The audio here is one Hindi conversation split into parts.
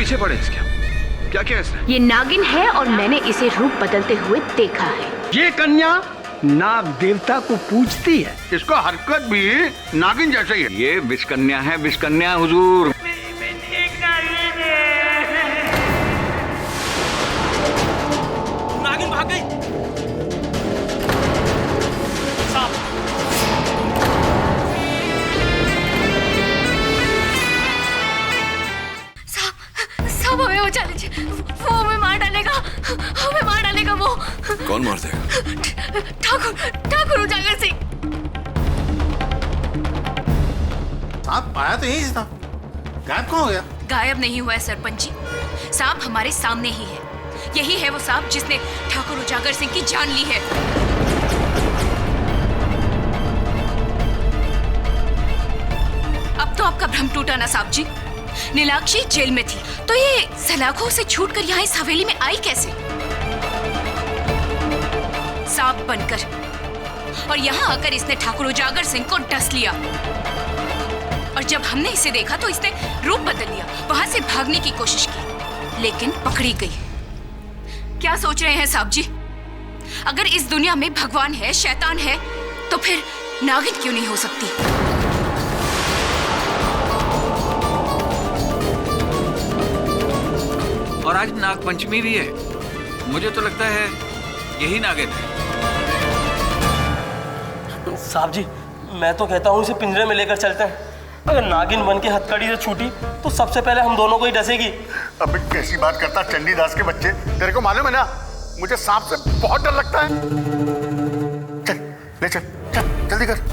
पीछे पड़े इसके। क्या क्या इसने? ये नागिन है और मैंने इसे रूप बदलते हुए देखा है। ये कन्या नाग देवता को पूजती है। इसका हरकत भी नागिन जैसा ही है। ये विषकन्या है, विषकन्या हुजूर। नागिन भाग गई। साहब हमें बचा लीजिए, वो हमें मार डालेगा, हमें मार डालेगा वो। कौन मार देगा? ठाकुर उजागर सिंह। सांप आया तो यही था, गायब कहाँ हो गया? गायब नहीं हुआ है सरपंच जी, सांप हमारे सामने ही है। यही है वो सांप जिसने ठाकुर उजागर सिंह की जान ली है। अब तो आपका भ्रम टूटा ना साहब जी। नीलाक्षी जेल में थी तो ये सलाखों से छूटकर यहाँ इस हवेली में आई कैसे? सांप बनकर, और यहाँ आकर इसने ठाकुर उजागर सिंह को डस लिया। और जब हमने इसे देखा तो इसने रूप बदल लिया, वहां से भागने की कोशिश की, लेकिन पकड़ी गई। क्या सोच रहे हैं साहब जी? अगर इस दुनिया में भगवान है, शैतान है, तो फिर नागिन क्यों नहीं हो सकती? और आज नाग पंचमी भी है। मुझे तो लगता है यही नागिन है। साहब जी, मैं तो कहता हूँ इसे पिंजरे में लेकर चलते हैं। अगर नागिन बन के हथकड़ी से छूटी तो सबसे पहले हम दोनों को ही डसेगी। अबे कैसी बात करता चंडीदास के बच्चे, तेरे को मालूम है ना मुझे सांप से बहुत डर लगता है। चल ले चल, चल जल्दी कर।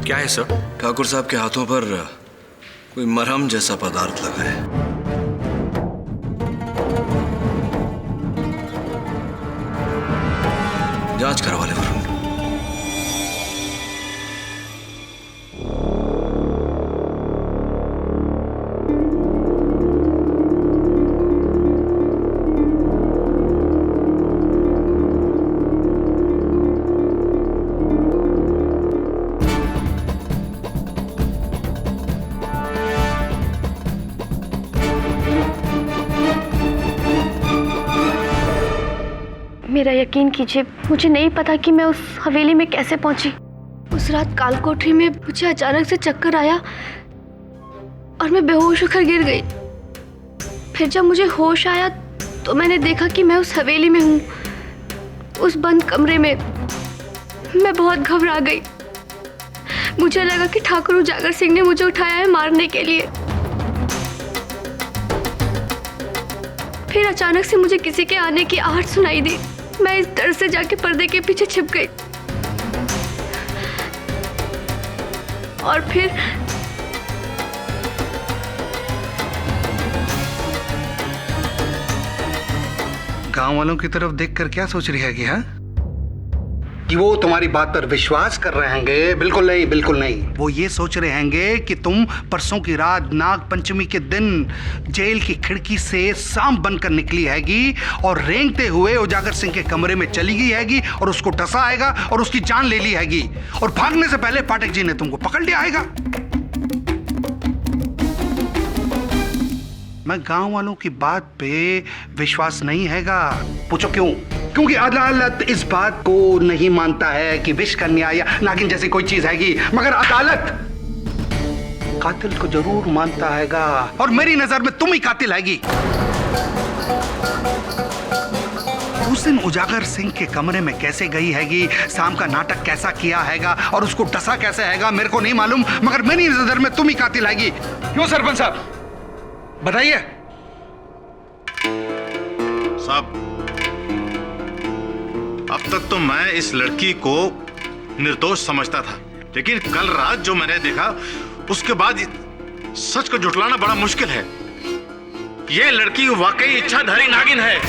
क्या है सर? ठाकुर साहब के हाथों पर कोई मरहम जैसा पदार्थ लगा है। जांच करवा ले वरुण। मेरा यकीन कीजिए, मुझे नहीं पता कि मैं उस हवेली में कैसे पहुंची। उस रात कालकोठरी में मुझे अचानक से चक्कर आया और मैं बेहोश होकर गिर गई। फिर जब मुझे होश आया तो मैंने देखा कि मैं उस हवेली में हूँ, उस बंद कमरे में। मैं बहुत घबरा गई। मुझे लगा कि ठाकुर उजागर सिंह ने मुझे उठाया है मारने के लिए। फिर अचानक से मुझे किसी के आने की आहट सुनाई दी। मैं इस डर से जाके पर्दे के पीछे छिप गई और फिर गांव वालों की तरफ देखकर क्या सोच रही है कि वो तुम्हारी बात पर विश्वास कर रहे होंगे? बिल्कुल नहीं, बिल्कुल नहीं। वो ये सोच रहे होंगे कि तुम परसों की रात नाग पंचमी के दिन जेल की खिड़की से सांप बनकर निकली हैगी और रेंगते हुए उजागर सिंह के कमरे में चली गई हैगी और उसको डसा आएगा और उसकी जान ले ली हैगी और भागने से पहले पाठक जी ने तुमको पकड़ लिया आएगा। मैं गांव वालों की बात पे विश्वास नहीं हैगा। पूछो क्यों? क्योंकि अदालत इस बात को नहीं मानता है कि विषकन्या या नागिन जैसी कोई चीज हैगी, मगर अदालत कातिल को जरूर मानता हैगा और मेरी नजर में तुम ही कातिल हैगी। उस दिन उजागर सिंह के कमरे में कैसे गई हैगी, शाम का नाटक कैसा किया हैगा और उसको डसा कैसे हैगा मेरे को नहीं मालूम, मगर मेरी नजर में तुम ही कातिल हैगी। क्यों सरपंच साहब, बताइए। साहब, अब तक तो मैं इस लड़की को निर्दोष समझता था, लेकिन कल रात जो मैंने देखा उसके बाद सच को झुठलाना बड़ा मुश्किल है। ये लड़की वाकई इच्छाधारी नागिन है।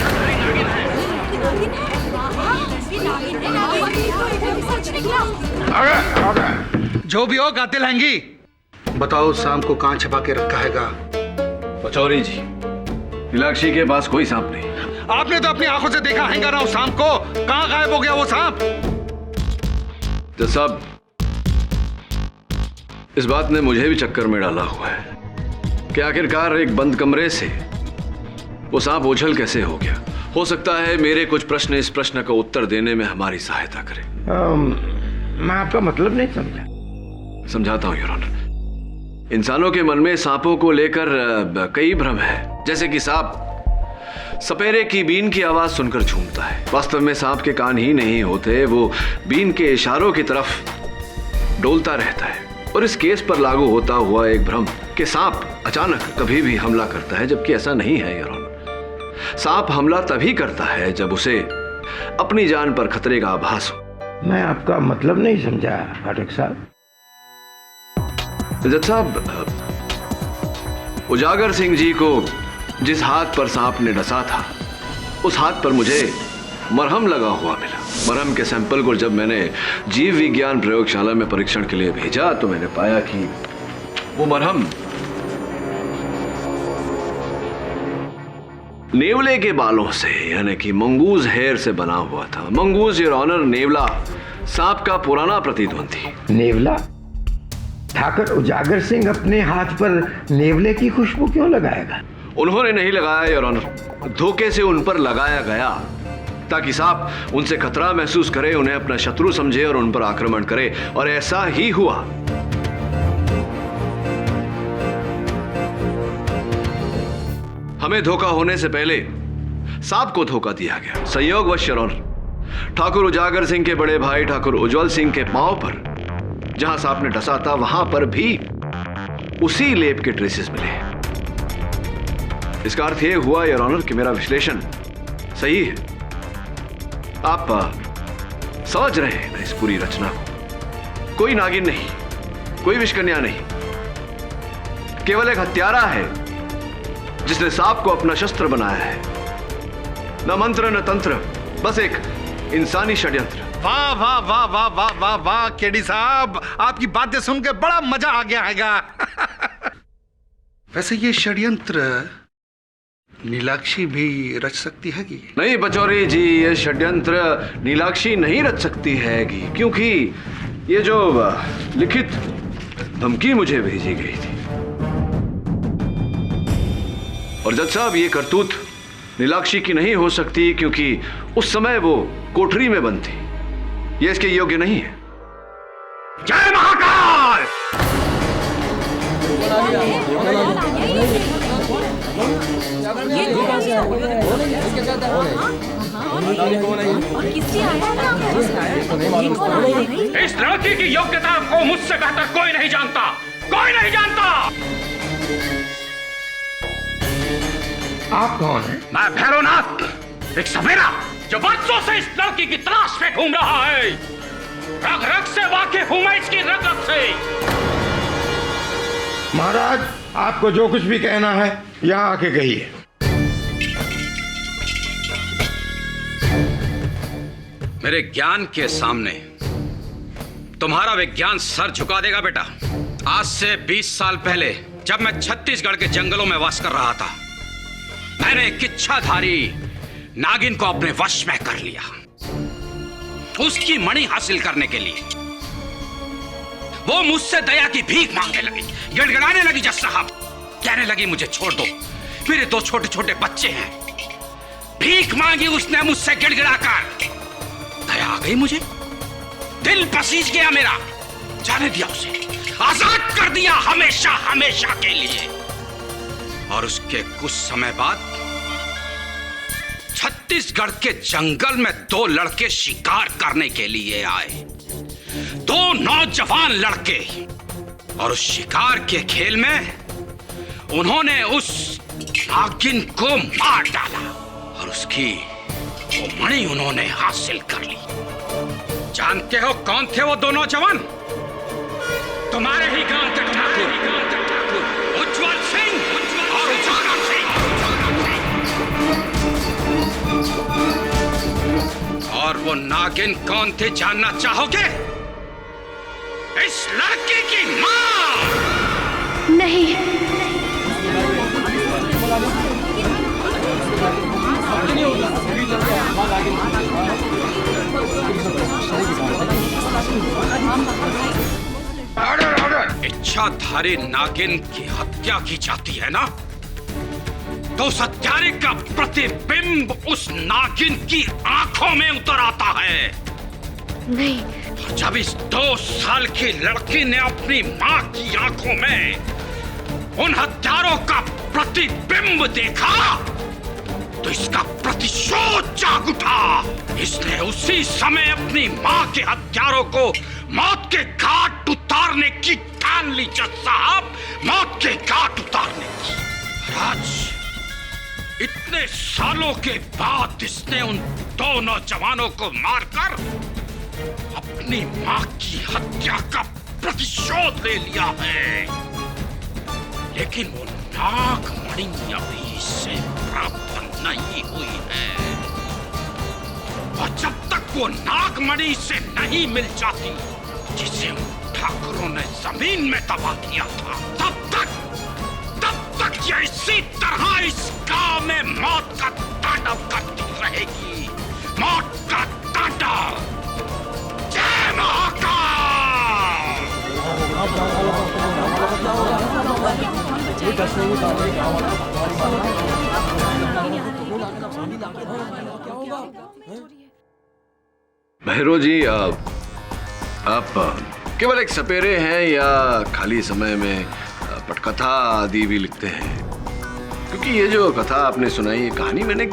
जो भी हो कातिल हैंगी। बताओ शाम को कहां छिपा के रखा हैगा पचौरी जी, नीलाक्षी के पास कोई सांप नहीं। आपने तो अपनी आंखों से देखा है ना उस सांप को। कहां गायब हो गया वो सांप? जज साहब, इस बात ने मुझे भी चक्कर में डाला हुआ है कि आखिरकार एक बंद कमरे से वो सांप उछल कैसे हो गया। हो सकता है मेरे कुछ प्रश्न इस प्रश्न का उत्तर देने में हमारी सहायता करें। मैं आपका मतलब नहीं समझा। समझाता हूं योर ऑनर। इंसानों के मन में सांपों को लेकर कई भ्रम है। जैसे कि सांप सपेरे की बीन की आवाज सुनकर झूमता है। वास्तव में सांप के कान ही नहीं होते, वो बीन के इशारों की तरफ डोलता रहता है। और इस केस पर लागू होता हुआ एक भ्रम कि सांप अचानक कभी भी हमला करता है, जबकि ऐसा नहीं है योर ऑनर। सांप हमला तभी करता है जब उसे अपनी जान पर खतरे का आभास हो। मैं आपका मतलब नहीं समझा फाटक साहब। जज साहब, उजागर सिंह जी को जिस हाथ पर सांप ने डसा था, उस हाथ पर मुझे मरहम लगा हुआ मिला। मरहम के सैंपल को जब मैंने जीव विज्ञान प्रयोगशाला में परीक्षण के लिए भेजा तो मैंने पाया कि वो मरहम नेवले के बालों से, यानी कि मंगूज हेयर से बना हुआ था। मंगूज योर ऑनर, नेवला सांप का पुराना प्रतिद्वंदी। नेवला? ठाकुर उजागर सिंह अपने हाथ पर नेवले की खुशबू क्यों लगाएगा? उन्होंने नहीं लगाया योर ऑनर, धोखे से उन पर लगाया गया ताकि सांप उनसे खतरा महसूस करे, उन्हें अपना शत्रु समझे और उन पर आक्रमण करे। और ऐसा ही हुआ। हमें धोखा होने से पहले सांप को धोखा दिया गया। संयोगवश योर ऑनर, ठाकुर उजागर सिंह के बड़े भाई ठाकुर उज्जवल सिंह के पांव पर जहां सांप ने डसा था, वहां पर भी उसी लेप के ट्रेसेस मिले। इसका अर्थ यह हुआ योर ऑनर कि मेरा विश्लेषण सही है। आप समझ रहे हैं ना इस पूरी रचना को? कोई नागिन नहीं, कोई विषकन्या नहीं, केवल एक हत्यारा है जिसने सांप को अपना शस्त्र बनाया है। न मंत्र न तंत्र, बस एक इंसानी षड्यंत्र। वाह वाह वाह वाह वाह वाह वाह केडी साहब, आपकी बातें सुन के बड़ा मजा आ गया हैगा। वैसे ये षड्यंत्र नीलाक्षी भी रच सकती है कि नहीं पचौरी जी, ये षड्यंत्र नीलाक्षी नहीं रच सकती हैगी, क्योंकि ये जो लिखित धमकी मुझे भेजी गई थी, और जज साहब ये करतूत नीलाक्षी की नहीं हो सकती, क्योंकि उस समय वो कोठरी में बंद थी। ये इसके योग्य नहीं है। जय महाकाल! इस लड़की की योग्यता को मुझसे बेहतर कोई नहीं जानता, कोई नहीं जानता। आप कौन हैं? मैं भैरवनाथ, एक सपेरा जो बरसों से इस लड़की की तलाश में घूम रहा है। रग रग से वाकिफ हूं मैं इसकी रग रग से। महाराज, आपको जो कुछ भी कहना है यहाँ आके कहिए। मेरे ज्ञान के सामने तुम्हारा विज्ञान सर झुका देगा बेटा। आज से 20 साल पहले जब मैं छत्तीसगढ़ के जंगलों में वास कर रहा था, मैंने एक इच्छाधारी नागिन को अपने वश में कर लिया। उसकी मणि हासिल करने के लिए वो मुझसे दया की भीख मांगने लगी, गिड़गिड़ाने लगी जज साहब। कहने लगी मुझे छोड़ दो, मेरे 2 छोटे छोटे बच्चे हैं। भीख मांगी उसने मुझसे गिड़गिड़ाकर। दया आ गई मुझे, दिल पसीज गया मेरा। जाने दिया उसे, आजाद कर दिया हमेशा हमेशा के लिए। और उसके कुछ समय बाद छत्तीसगढ़ के जंगल में 2 लड़के शिकार करने के लिए आए। 2 नौजवान लड़के। और उस शिकार के खेल में उन्होंने उस नागिन को मार डाला और उसकी वो मणि उन्होंने हासिल कर ली। जानते हो कौन थे वो 2 नौजवान? तुम्हारे ही गांव के ठाकुर उज्जवल सिंह और उजागर सिंह। और वो नागिन कौन थे जानना चाहोगे? इस लड़की की मां। नहीं, इच्छाधारी नागिन की हत्या की जाती है ना, तो उस हत्यारे का प्रतिबिंब उस नागिन की आंखों में उतर आता है। नहीं। और जब इस 2 साल की लड़की ने अपनी मां की आंखों में उन हत्यारों का प्रतिबिंब देखा, तो इसका प्रतिशोध जाग उठा। इसने उसी समय अपनी मां के हत्यारों को मौत के घाट उतारने की ठान ली। जज साहब, मौत के घाट उतारने की। आज इतने सालों के बाद इसने उन 2 नौजवानों को मारकर अपनी मां की हत्या का प्रतिशोध ले लिया है। लेकिन वो नागमणि अभी इससे प्राप्त नहीं हुई है, और जब तक वो नागमणि से नहीं मिल जाती जिसे उन ठाकुरों ने जमीन में दबा दिया था, तब तक ये इसी तरह इस गांव में मौत का तांडव करती रहेगी। मौत का तांडव। जय महाकाल। भैरव जी, आप केवल एक सपेरे हैं या खाली समय में पटकथा आदि भी लिखते हैं? क्योंकि ये जो कथा आपने सुनाई, ये कहानी मैंने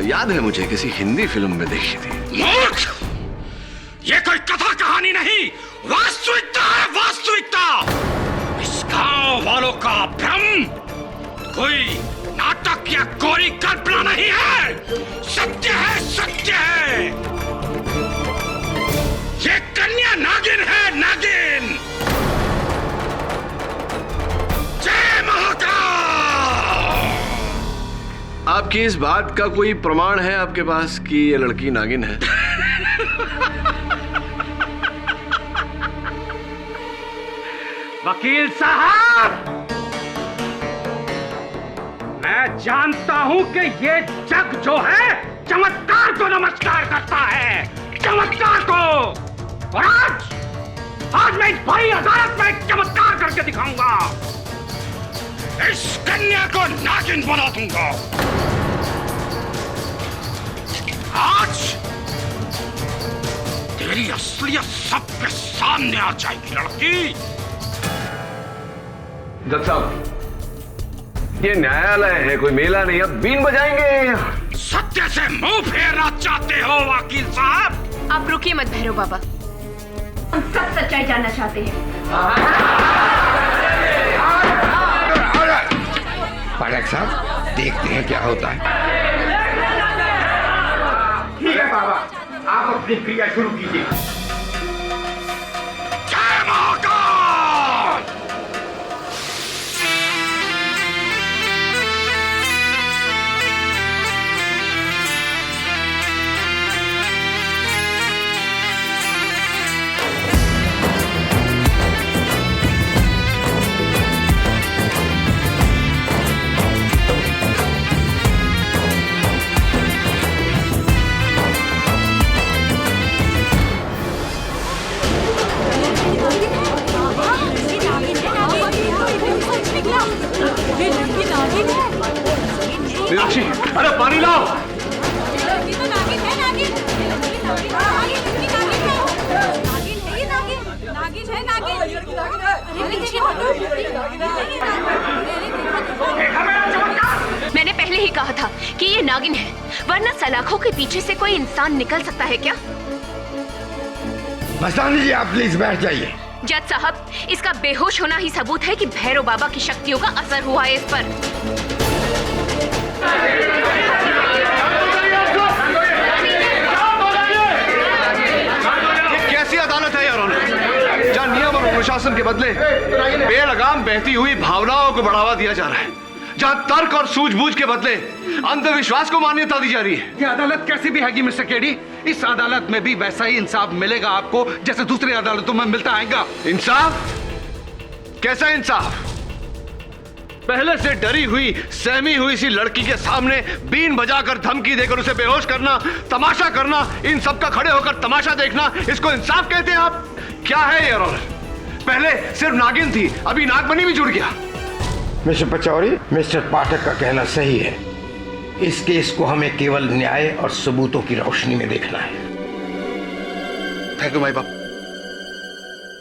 याद है मुझे, किसी हिंदी फिल्म में देखी थी। मूर्ख! ये कोई कथा कहानी नहीं, वास्तविकता है, वास्तविकता। इस गांव वालों का भ्रम कोई नाटक या कोरी कल्पना नहीं है, सत्य है, सत्य है। ये कन्या नागिन है, नागिन। जय महाकाल। आपकी इस बात का कोई प्रमाण है आपके पास कि ये लड़की नागिन है? वकील साहब, मैं जानता हूं कि ये जग जो है चमत्कार को नमस्कार करता है, चमत्कार को। और आज मैं इस बड़ी अदालत में एक चमत्कार करके दिखाऊंगा। इस कन्या को नागिन बना दूंगा। आज तेरी असलियत सबके सामने आ जाएगी लड़की। जज साहब, ये न्यायालय है, कोई मेला नहीं। अब बीन बजाएंगे। सत्य से मुंह फेरना चाहते हो वकील साहब? आप रुकिए मत भैरव बाबा, हम सब सच्चाई जानना चाहते हैं। पाठक साहब, देखते हैं क्या होता है। ठीक है बाबा, आप अपनी क्रिया शुरू कीजिए। जय महाकाल। मीनाक्षी, अरे पानी लाओ। मैंने पहले ही कहा था कि ये नागिन है, वरना सलाखों के पीछे से कोई इंसान निकल सकता है क्या? मस्तानी जी, आप प्लीज बैठ जाइए। जज साहब, इसका बेहोश होना ही सबूत है कि भैरव बाबा की शक्तियों का असर हुआ है इस पर। कैसी अदालत है यार, जहां नियम और अनुशासन के बदले बेलगाम बहती हुई भावनाओं को बढ़ावा दिया जा रहा है, जहां तर्क और सूझबूझ के बदले अंधविश्वास को मान्यता दी जा रही है। ये अदालत कैसी भी हैगी मिस्टर केडी? इस अदालत में भी वैसा ही इंसाफ मिलेगा आपको जैसे दूसरी अदालतों में मिलता आएगा। इंसाफ? कैसा इंसाफ? पहले से डरी हुई सहमी हुई सी लड़की के सामने बीन बजाकर धमकी देकर उसे बेहोश करना, तमाशा करना, इन सब का खड़े होकर तमाशा देखना, इसको इंसाफ कहते हैं आप? क्या है ये ऑनर? पहले सिर्फ नागिन थी, अभी नागमणि भी जुड़ गया। मिस्टर पचौरी, मिस्टर पाठक का कहना सही है। इस केस को हमें केवल न्याय और सबूतों की रोशनी में देखना है। थैंक यू माई बाप।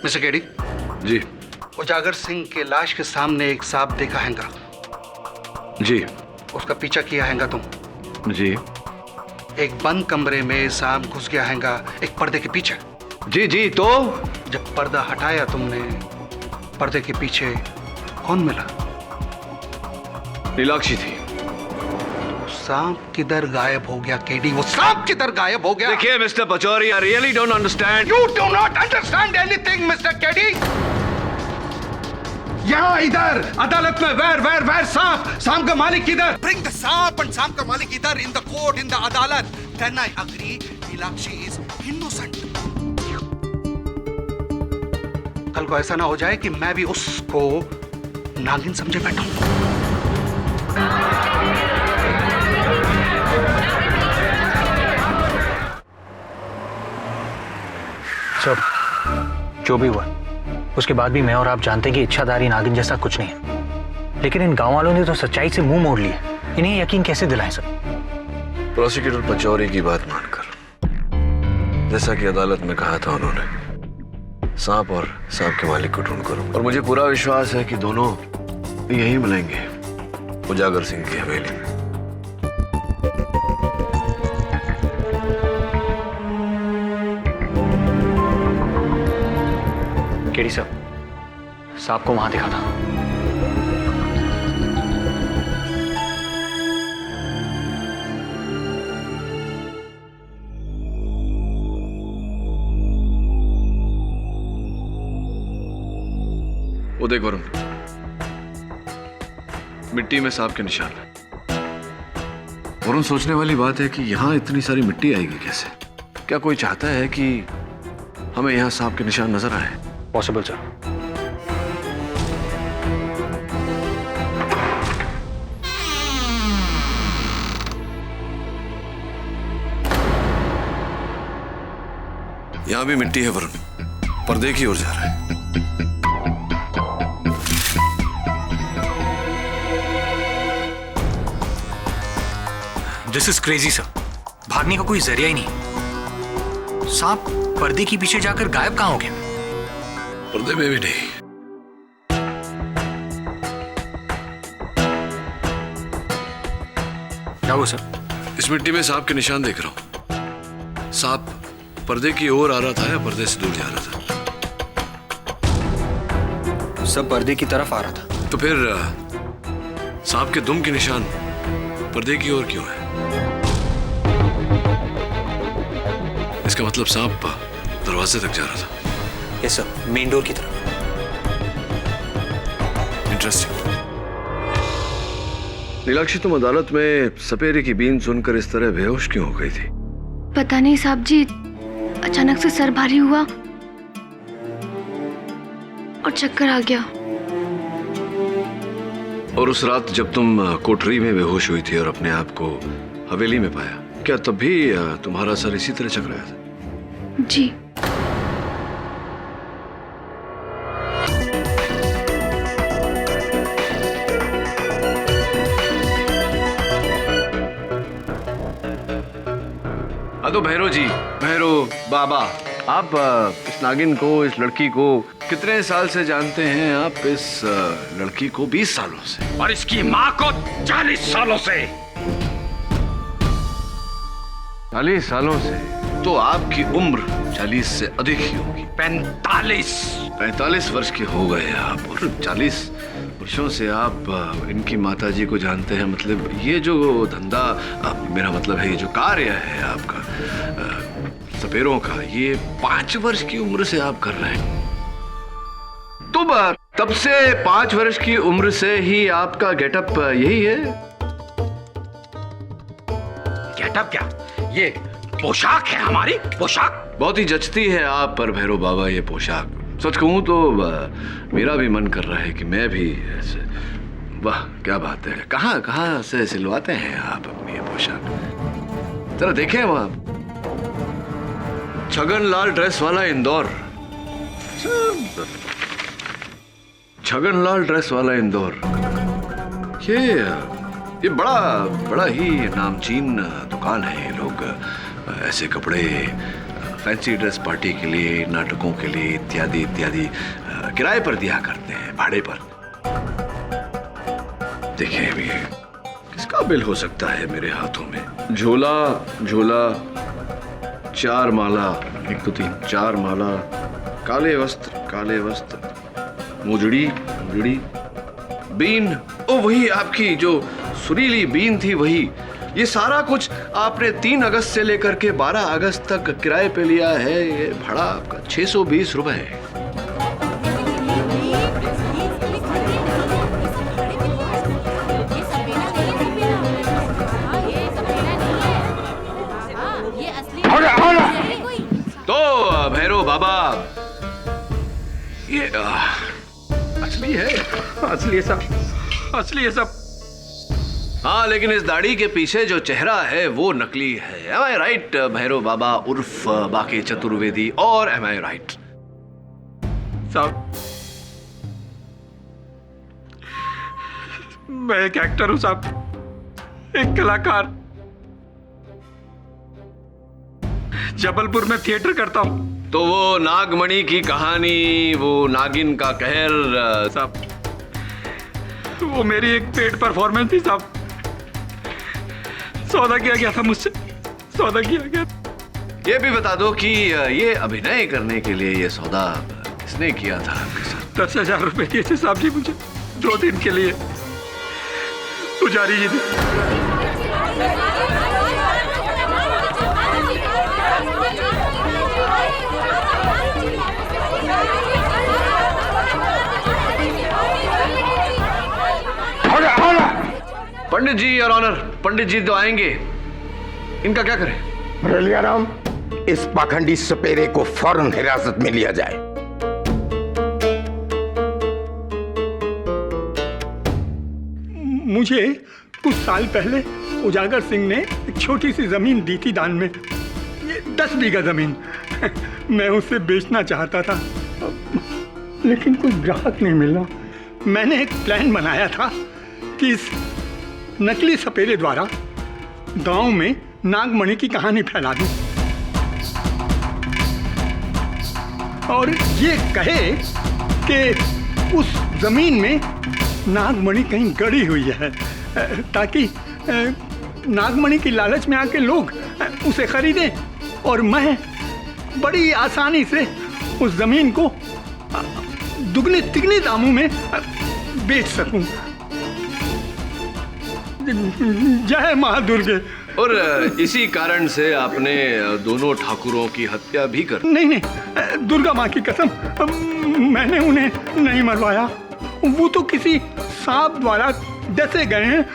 मिस्टर केडी जी। उजागर सिंह के लाश के सामने एक सांप देखा हैगा। जी। उसका पीछा किया हैगा तुम? जी। एक बंद कमरे में सांप घुस गया हैगा एक पर्दे के पीछे। जी जी। तो जब पर्दा हटाया तुमने, पर्दे के पीछे कौन मिला? नीलाक्षी थी। सांप किधर गायब हो गया केडी? वो सांप किधर गायब हो गया? देखिए mister Pachauri, I really don't understand. You do not understand anything mister KD. यहाँ इधर अदालत में वेर सांप का मालिक किधर? Bring the सांप and सांप का मालिक इधर, in the court, in the अदालत। Then I agree, Neelakshi is innocent। कल को ऐसा ना हो जाए कि मैं भी उसको नागिन समझे बैठा हूं। सब जो भी हुआ, उसके बाद भी मैं और आप जानते हैं कि इच्छाधारी नागिन जैसा कुछ नहीं है, लेकिन इन गांव वालों ने तो सच्चाई से मुंह मोड़ लिया। इन्हें यकीन कैसे दिलाएं सर? प्रोसिक्यूटर पचौरी की बात मानकर, जैसा कि अदालत में कहा था उन्होंने, सांप और सांप के मालिक को ढूंढ कर, और मुझे पूरा विश्वास है कि दोनों यहीं मिलेंगे, उजागर सिंह की हवेली में। केडी साहब, सांप को वहां देखा था। वो देख वरुण, मिट्टी में सांप के निशान है। वरुण, सोचने वाली बात है कि यहां इतनी सारी मिट्टी आएगी कैसे? क्या कोई चाहता है कि हमें यहां सांप के निशान नजर आए? Possible sir. यहां भी मिट्टी है वरुण, पर्दे की ओर जा रहा है। This is crazy sir. भागने का कोई जरिया ही नहीं। सांप पर्दे के पीछे जाकर गायब कहां हो गया? पर्दे में भी नहीं। क्या हुआ सर? इस मिट्टी में सांप के निशान देख रहा हूं। सांप पर्दे की ओर आ रहा था या पर्दे से दूर जा रहा था? सब पर्दे की तरफ आ रहा था। तो फिर सांप के दुम के निशान पर्दे की ओर क्यों है? इसका मतलब सांप दरवाजे तक जा रहा था। यस सर, मेन डोर की तरफ। इंटरेस्टिंग। नीलाक्षी, तुम अदालत में सपेरे की बीन सुनकर इस तरह बेहोश क्यों हो गई थी? पता नहीं साहब जी, अचानक से सर भारी हुआ और चक्कर आ गया। और उस रात जब तुम कोठरी में बेहोश हुई थी और अपने आप को हवेली में पाया, क्या तब भी तुम्हारा सर इसी तरह चकराया था? जी। तो भैरो जी, भैरो बाबा, आप इस नागिन को, इस लड़की को कितने साल से जानते हैं? आप इस लड़की को 20 सालों से, और इसकी माँ को 40 सालों से। 40 सालों से? तो आपकी उम्र 40 से अधिक ही होगी। 45 वर्ष के हो गए आप, और 40 वर्षों से आप इनकी माताजी को जानते हैं। मतलब ये जो धंधा, मेरा मतलब है ये जो कार्य है आपका सपेरों का, ये 5 वर्ष की उम्र से आप कर रहे हैं। तो तब से 5 वर्ष की उम्र से ही आपका गेटअप यही है? गेटअप क्या? ये पोशाक है हमारी, पोशाक। बहुत ही जचती है आप पर भैरव बाबा ये पोशाक। सच कहूं तो मेरा भी मन कर रहा है कि मैं भी ऐसे वाह क्या बात है। कहाँ कहाँ से सिलवाते हैं आप अपनी ये पोशाक? जरा देखें वहां, छगनलाल ड्रेस वाला इंदौर, छगनलाल ड्रेस वाला इंदौर। ये बड़ा ही नामचीन दुकान है। ये लोग ऐसे कपड़े फैंसी ड्रेस पार्टी के लिए, नाटकों के लिए इत्यादि इत्यादि किराए पर दिया करते हैं, भाड़े पर। देखिए अभी किसका बिल हो सकता है मेरे हाथों में? झोला झोला, 4 माला, 1 2 3 4 माला, काले वस्त्र, मुजड़ी, बीन, ओ वही आपकी जो सुरीली बीन थी, वही। ये सारा कुछ आपने 3 अगस्त से लेकर के 12 अगस्त तक किराए पे लिया है। ये भाड़ा आपका 620 रुपए है। तो भैरव बाबा, ये असली है? असली है सब। हाँ, लेकिन इस दाढ़ी के पीछे जो चेहरा है वो नकली है। Am I right, भैरव बाबा उर्फ बाके चतुर्वेदी? और am I right? साहब, मैं एक एक्टर हूं साहब, एक कलाकार। जबलपुर में थिएटर करता हूं। तो वो नागमणि की कहानी, वो नागिन का कहर साहब, वो मेरी एक पेड परफॉर्मेंस थी साहब। सौदा किया गया था मुझसे, सौदा किया गया। ये भी बता दो कि ये अभिनय करने के लिए ये सौदा किसने किया था आपके साथ? 10,000 रुपए दिए थे साहब जी मुझे 2 दिन के लिए, पुजारी जी ने। पंडित जी और ऑनर, पंडित जी तो आएंगे, इनका क्या करें? मुरलियाराम, इस पाखंडी सपेरे को फौरन हिरासत में लिया जाए। मुझे कुछ साल पहले उजागर सिंह ने एक छोटी सी जमीन दी थी दान में, ये 10 बीघा जमीन। मैं उसे बेचना चाहता था, लेकिन कोई ग्राहक नहीं मिला। मैंने एक प्लान बनाया था कि इस नकली सपेरे द्वारा गांव में नागमणि की कहानी फैला दूं और ये कहे कि उस जमीन में नागमणि कहीं गड़ी हुई है, ताकि नागमणि की लालच में आके लोग उसे खरीदें और मैं बड़ी आसानी से उस जमीन को दुगने तिगने दामों में बेच सकूं। जय मां दुर्गे। और इसी कारण से आपने दोनों ठाकुरों की हत्या भी कर? नहीं, दुर्गा मां की कसम, मैंने उन्हें नहीं मरवाया। वो तो किसी सांप द्वारा डसे गए हैं।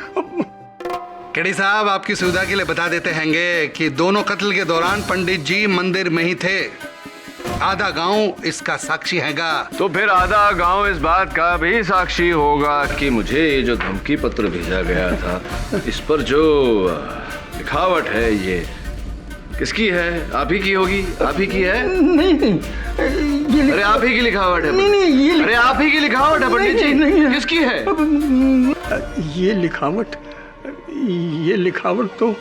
केडी साहब, आपकी सुविधा के लिए बता देते हैंगे कि दोनों कत्ल के दौरान पंडित जी मंदिर में ही थे। आधा गांव इसका साक्षी हैगा। तो फिर आधा गांव इस बात का भी साक्षी होगा कि मुझे ये जो धमकी पत्र भेजा गया था, इस पर जो लिखावट है ये किसकी है? आप ही की होगी? आप ही की है? नहीं, अरे आप ही की लिखावट है। नहीं, अरे आप ही की लिखावट है पंडित जी। नहीं, किसकी है? ये लिखावट तो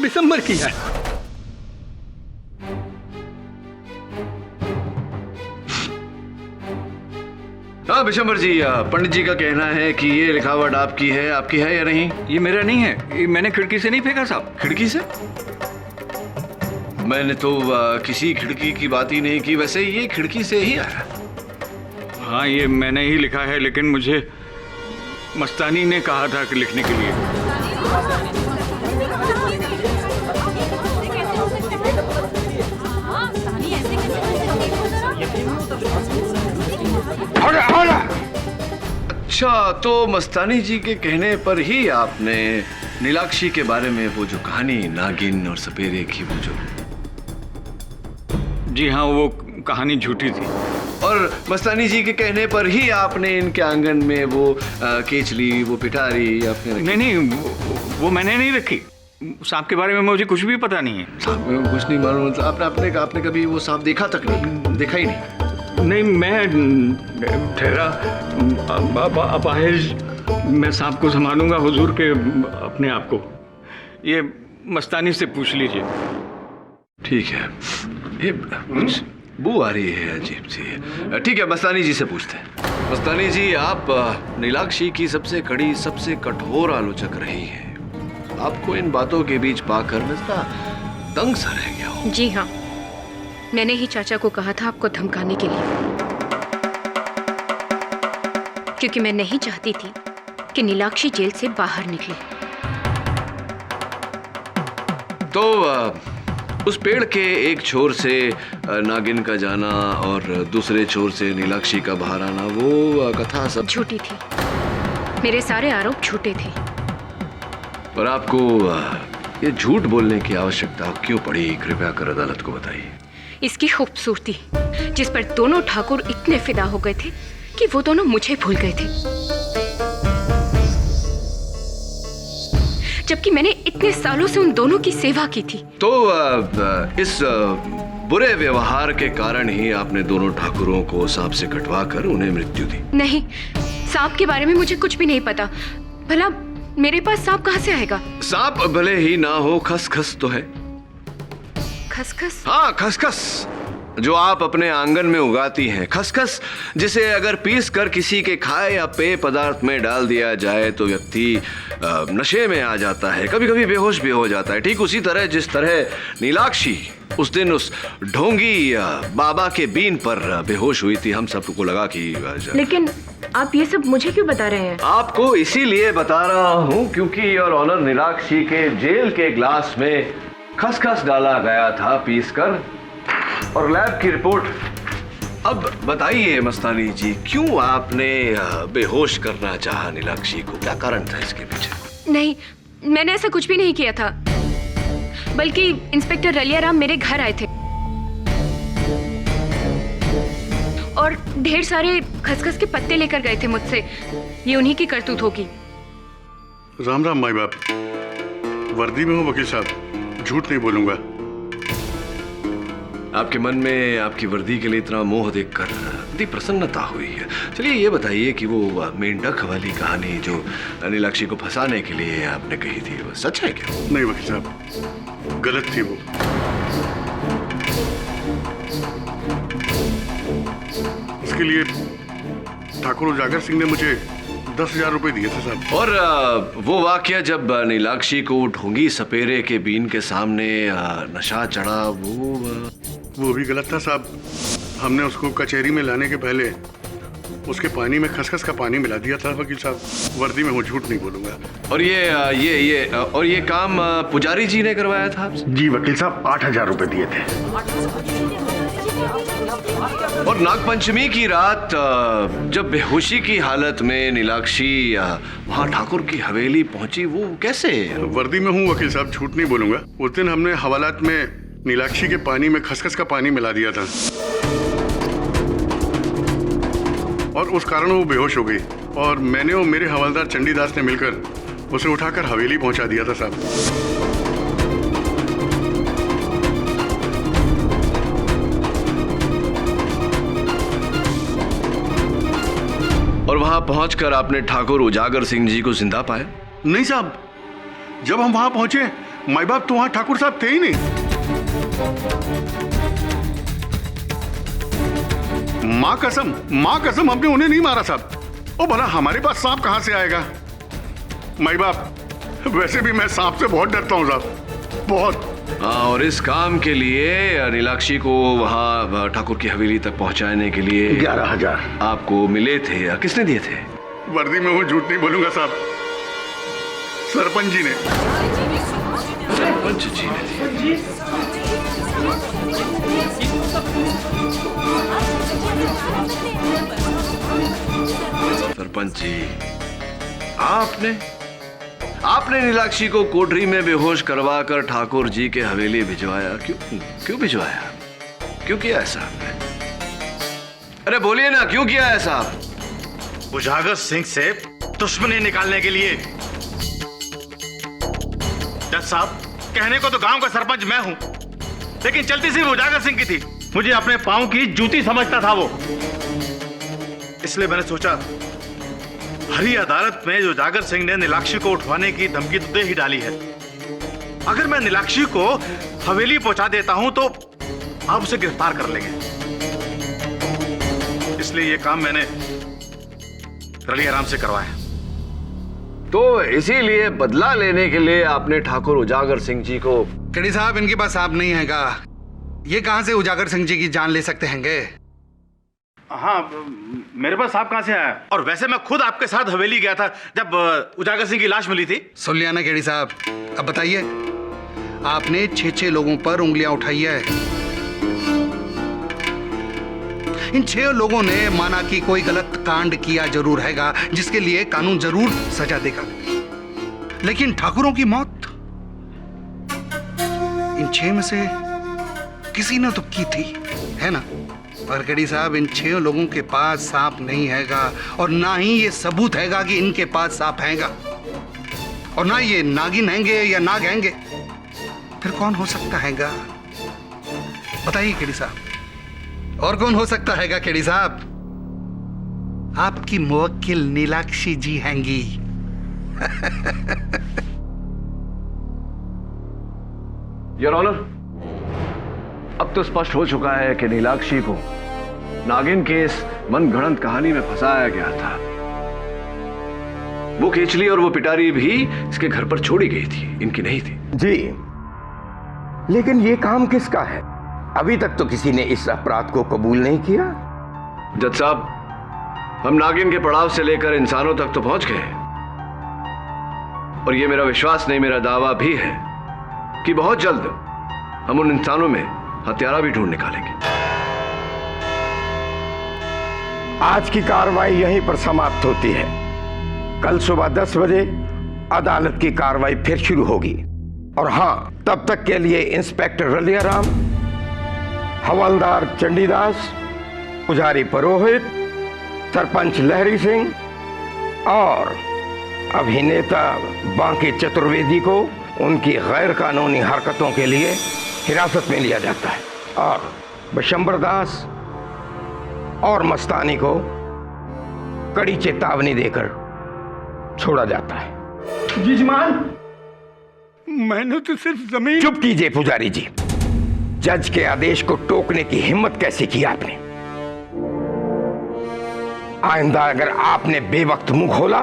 बिशंबर की है। हाँ बिशंबर जी, पंडित जी का कहना है कि ये लिखावट आपकी है या नहीं? ये मेरा नहीं है, ये मैंने खिड़की से नहीं फेंका साहब। खिड़की से? मैंने तो किसी खिड़की की बात ही नहीं की। वैसे ये खिड़की से ही आया। हाँ, ये मैंने ही लिखा है, लेकिन मुझे मस्तानी ने कहा था कि लिखने के लिए। अच्छा, तो मस्तानी जी के कहने पर ही आपने नीलाक्षी के बारे में वो जो कहानी नागिन और सपेरे की वो जो... जी हाँ, वो कहानी झूठी थी। और मस्तानी जी के कहने पर ही आपने इनके आंगन में वो केचली, वो पिटारी आपने रखी? नहीं, वो मैंने नहीं रखी। सांप के बारे में मुझे कुछ भी पता नहीं है। सांप में कुछ नहीं मालूम? मतलब आपने कभी वो सांप देखा तक नहीं? देखा ही नहीं? नहीं, मैं ठहरा अपाहिज, मैं सांप को संभालूंगा हुजूर के अपने आप को। ये मस्तानी से पूछ लीजिए। ठीक है, ये बू आ रही है अजीब सी। ठीक है, मस्तानी जी से पूछते हैं। मस्तानी जी, आप नीलाक्षी की सबसे कड़ी, सबसे कठोर आलोचक रही हैं। आपको इन बातों के बीच पाकर मैं दंग सा रह गया हूँ। जी हाँ, मैंने ही चाचा को कहा था आपको धमकाने के लिए, क्योंकि मैं नहीं चाहती थी कि नीलाक्षी जेल से बाहर निकले। तो उस पेड़ के एक छोर से नागिन का जाना और दूसरे छोर से नीलाक्षी का बाहर आना, वो कथा सब झूठी थी। मेरे सारे आरोप झूठे थे। पर आपको ये झूठ बोलने की आवश्यकता क्यों पड़ी? कृपया कर अदालत को बताइए। इसकी खूबसूरती, जिस पर दोनों ठाकुर इतने फिदा हो गए थे कि वो दोनों मुझे भूल गए थे, जबकि मैंने इतने सालों से उन दोनों की सेवा की थी। तो इस बुरे व्यवहार के कारण ही आपने दोनों ठाकुरों को सांप से कटवा कर उन्हें मृत्यु दी? नहीं, सांप के बारे में मुझे कुछ भी नहीं पता। भला मेरे पास सांप कहाँ से आएगा? सांप भले ही ना हो, खसखस तो है। खसखस? हाँ, खसखस जो आप अपने आंगन में उगाती हैं। खसखस जिसे अगर पीस कर किसी के खाए या पेय पदार्थ में डाल दिया जाए तो व्यक्ति नशे में आ जाता है, कभी कभी बेहोश भी हो जाता है। ठीक उसी तरह जिस तरह नीलाक्षी उस दिन उस ढोंगी बाबा के बीन पर बेहोश हुई थी। हम सबको लगा कि लेकिन आप ये सब मुझे क्यों बता रहे हैं? आपको इसीलिए बता रहा हूँ क्योंकि योर ऑनर, नीलाक्षी के जेल के ग्लास में खसखस डाला गया था पीसकर, और लैब की रिपोर्ट। अब बताइए मस्तानी जी, क्यों आपने बेहोश करना चाहा नीलाक्षी को? क्या कारण था इसके पीछे? नहीं, मैंने ऐसा कुछ भी नहीं किया था, बल्कि इंस्पेक्टर रलियाराम मेरे घर आए थे और ढेर सारे खसखस के पत्ते लेकर गए थे मुझसे। ये उन्हीं की करतूत होगी। राम राम माई बाप। वर्दी में हूँ वकील साहब, झूठ नहीं बोलूंगा। आपके मन में आपकी वर्दी के लिए इतना मोह देखकर इतनी प्रसन्नता हुई है। चलिए ये बताइए कि वो मेंढक वाली कहानी जो नीलाक्षी को फंसाने के लिए आपने कही थी, वो सच है क्या? नहीं वकील साहब, गलत थी वो। इसके लिए ठाकुर उजागर सिंह ने मुझे 10,000 रुपए दिए थे साहब। और वो वाकया जब नीलाक्षी को ढोंगी सपेरे के बीन के सामने नशा चढ़ा, वो भी गलत था साहब। हमने उसको कचहरी में लाने के पहले उसके पानी में खसखस का पानी मिला दिया था वकील साहब। वर्दी में हूँ, झूठ नहीं बोलूंगा। और ये काम पुजारी जी ने करवाया था आपसे? जी वकील साहब, 8,000 रुपए दिए थे। और नागपंचमी की रात जब बेहोशी की हालत में नीलाक्षी वहाँ ठाकुर की हवेली पहुंची, वो कैसे? वर्दी में हूँ वकील साहब, झूठ नहीं बोलूंगा। उस दिन हमने हवालात में नीलाक्षी के पानी में खसखस का पानी मिला दिया था और उस कारण वो बेहोश हो गई, और मैंने और मेरे हवलदार चंडीदास ने मिलकर उसे उठाकर हवेली पहुंचा दिया था साहब। और वहां पहुंचकर आपने ठाकुर उजागर सिंह जी को जिंदा पाया? नहीं साहब, जब हम वहां पहुंचे माई बाप तो वहां ठाकुर साहब थे ही नहीं। माँ कसम हमने उन्हें नहीं मारा साहब। ओ भला हमारे पास सांप कहां से आएगा माई बाप? वैसे भी मैं सांप से बहुत डरता हूं साहब, बहुत। और इस काम के लिए नीलाक्षी को वहां ठाकुर की हवेली तक पहुंचाने के लिए 11,000 आपको मिले थे। किसने दिए थे? वर्दी में हूँ, झूठ नहीं बोलूंगा साहब, सरपंच जी ने। सरपंच जी ने दिए? सरपंच जी, आपने नीलाक्षी को कोठरी में बेहोश करवाकर ठाकुर जी के हवेली भिजवाया। क्यों भिजवाया? क्यों किया ऐसा आपने? अरे बोलिए ना, क्यों किया ऐसा? उजागर सिंह से दुश्मनी निकालने के लिए। जज साहब, कहने को तो गांव का सरपंच मैं हूं, लेकिन चलती सिर्फ उजागर सिंह की थी। मुझे अपने पांव की जूती समझता था वो। इसलिए मैंने सोचा हरी अदालत में उजागर सिंह ने नीलाक्षी को उठवाने की धमकी तो दे ही डाली है। अगर मैं नीलाक्षी को हवेली पहुंचा देता हूं तो आप उसे गिरफ्तार कर लेंगे। इसलिए यह काम मैंने रली आराम से करवाया। तो इसीलिए बदला लेने के लिए आपने ठाकुर उजागर सिंह जी को। केडी साहब, इनके पास सांप नहीं हैगा। ये कहां से उजागर सिंह जी की जान ले सकते हैंगे? हाँ, मेरे पास सांप कहां से आया? और वैसे मैं खुद आपके साथ हवेली गया था जब उजागर सिंह की लाश मिली थी। सुन लिया ना केडी साहब? अब बताइए, आपने 6 लोगों पर उंगलियां उठाई है। इन 6 लोगों ने माना कि कोई गलत कांड किया जरूर हैगा, जिसके लिए कानून जरूर सजा देगा। लेकिन ठाकुरों की मौत इन 6 में से किसी ने तो की थी, है ना? और केडी साहब, इन 6 लोगों के पास सांप नहीं हैगा, और ना ही ये सबूत हैगा कि इनके पास सांप हैगा, और ना ये नागिन हैंगे या नाग हैंगे। फिर कौन हो सकता हैगा? बताइए केडी साहब, और कौन हो सकता हैगा केडी साहब? आपकी मुवक्किल नीलाक्षी जी हैंगी। योर ऑनर, अब तो स्पष्ट हो चुका है कि नीलाक्षी को नागिन के इस मनगढ़ंत कहानी में फंसाया गया था। वो केचली और वो पिटारी भी इसके घर पर छोड़ी गई थी, इनकी नहीं थी। जी, लेकिन ये काम किसका है? अभी तक तो किसी ने इस अपराध को कबूल नहीं किया। जज साहब, हम नागिन के पड़ाव से लेकर इंसानों तक तो पहुंच गए, और ये मेरा विश्वास नहीं, मेरा दावा भी है कि बहुत जल्द हम उन इंसानों में हत्यारा भी ढूंढ निकालेंगे। आज की कार्रवाई यहीं पर समाप्त होती है। कल सुबह 10 बजे अदालत की कार्रवाई फिर शुरू होगी। और हां, तब तक के लिए इंस्पेक्टर रलियाराम, हवलदार चंडीदास, पुजारी पुरोहित, सरपंच लहरी सिंह और अभिनेता बांके चतुर्वेदी को उनकी गैर कानूनी हरकतों के लिए हिरासत में लिया जाता है, और बशंबर दास और मस्तानी को कड़ी चेतावनी देकर छोड़ा जाता है। जजमान, मैंने तो सिर्फ जमीन। चुप कीजिए पुजारी जी। जज के आदेश को टोकने की हिम्मत कैसे की आपने? आइंदा अगर आपने बेवक्त मुंह खोला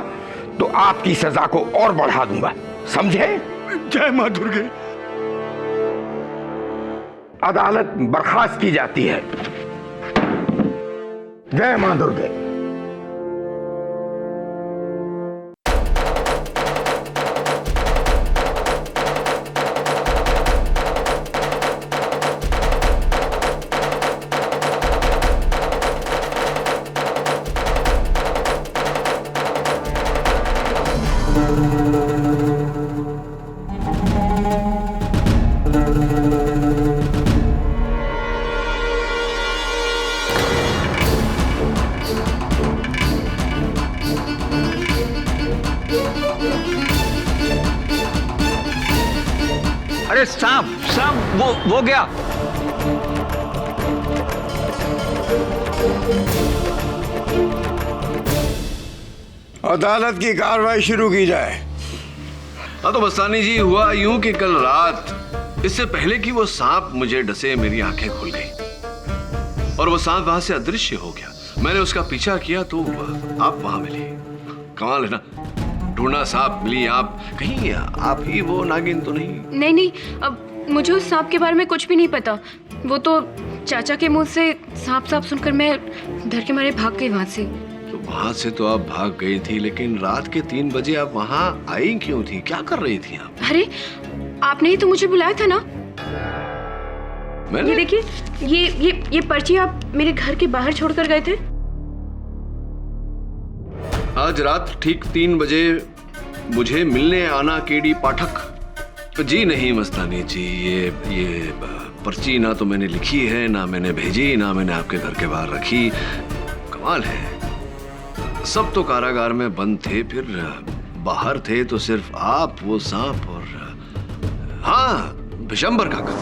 तो आपकी सजा को और बढ़ा दूंगा, समझे? जय मां दुर्गे। अदालत बर्खास्त की जाती है। जय मां दुर्गे। अरे सांप सांप, वो गया। अदालत की कार्रवाई शुरू की जाए। हाँ तो मस्तानी जी, हुआ यूं कि कल रात, इससे पहले कि वो सांप मुझे डसे, मेरी आंखें खुल गई और वो सांप वहां से अदृश्य हो गया। मैंने उसका पीछा किया तो आप वहां मिली। कमाल है ना, ढूंढा सांप मिली आप। कहीं आप ही वो नागिन तो नहीं? नहीं, अब मुझे उस सांप के बारे में कुछ भी नहीं पता। वो तो चाचा के मुंह से सांप सुनकर मैं डर के मारे भाग गई वहां से। तो वहां से तो आप भाग गई थी, लेकिन रात के 3 बजे आप वहां आई क्यों थी? क्या कर रही थी आप? अरे, आपने ही तो मुझे बुलाया था ना। मैंने? ये देखिए, ये पर्ची आप मेरे घर के बाहर छोड़कर गए थे। आज रात ठीक 3 बजे मुझे मिलने आना केडी पाठक। जी नहीं मस्तानी जी, ये पर्ची ना तो मैंने लिखी है, ना मैंने भेजी, ना मैंने आपके घर के बाहर रखी। कमाल है, सब तो कारागार में बंद थे, फिर बाहर थे तो सिर्फ आप, वो सांप और हाँ बिशंबर काका।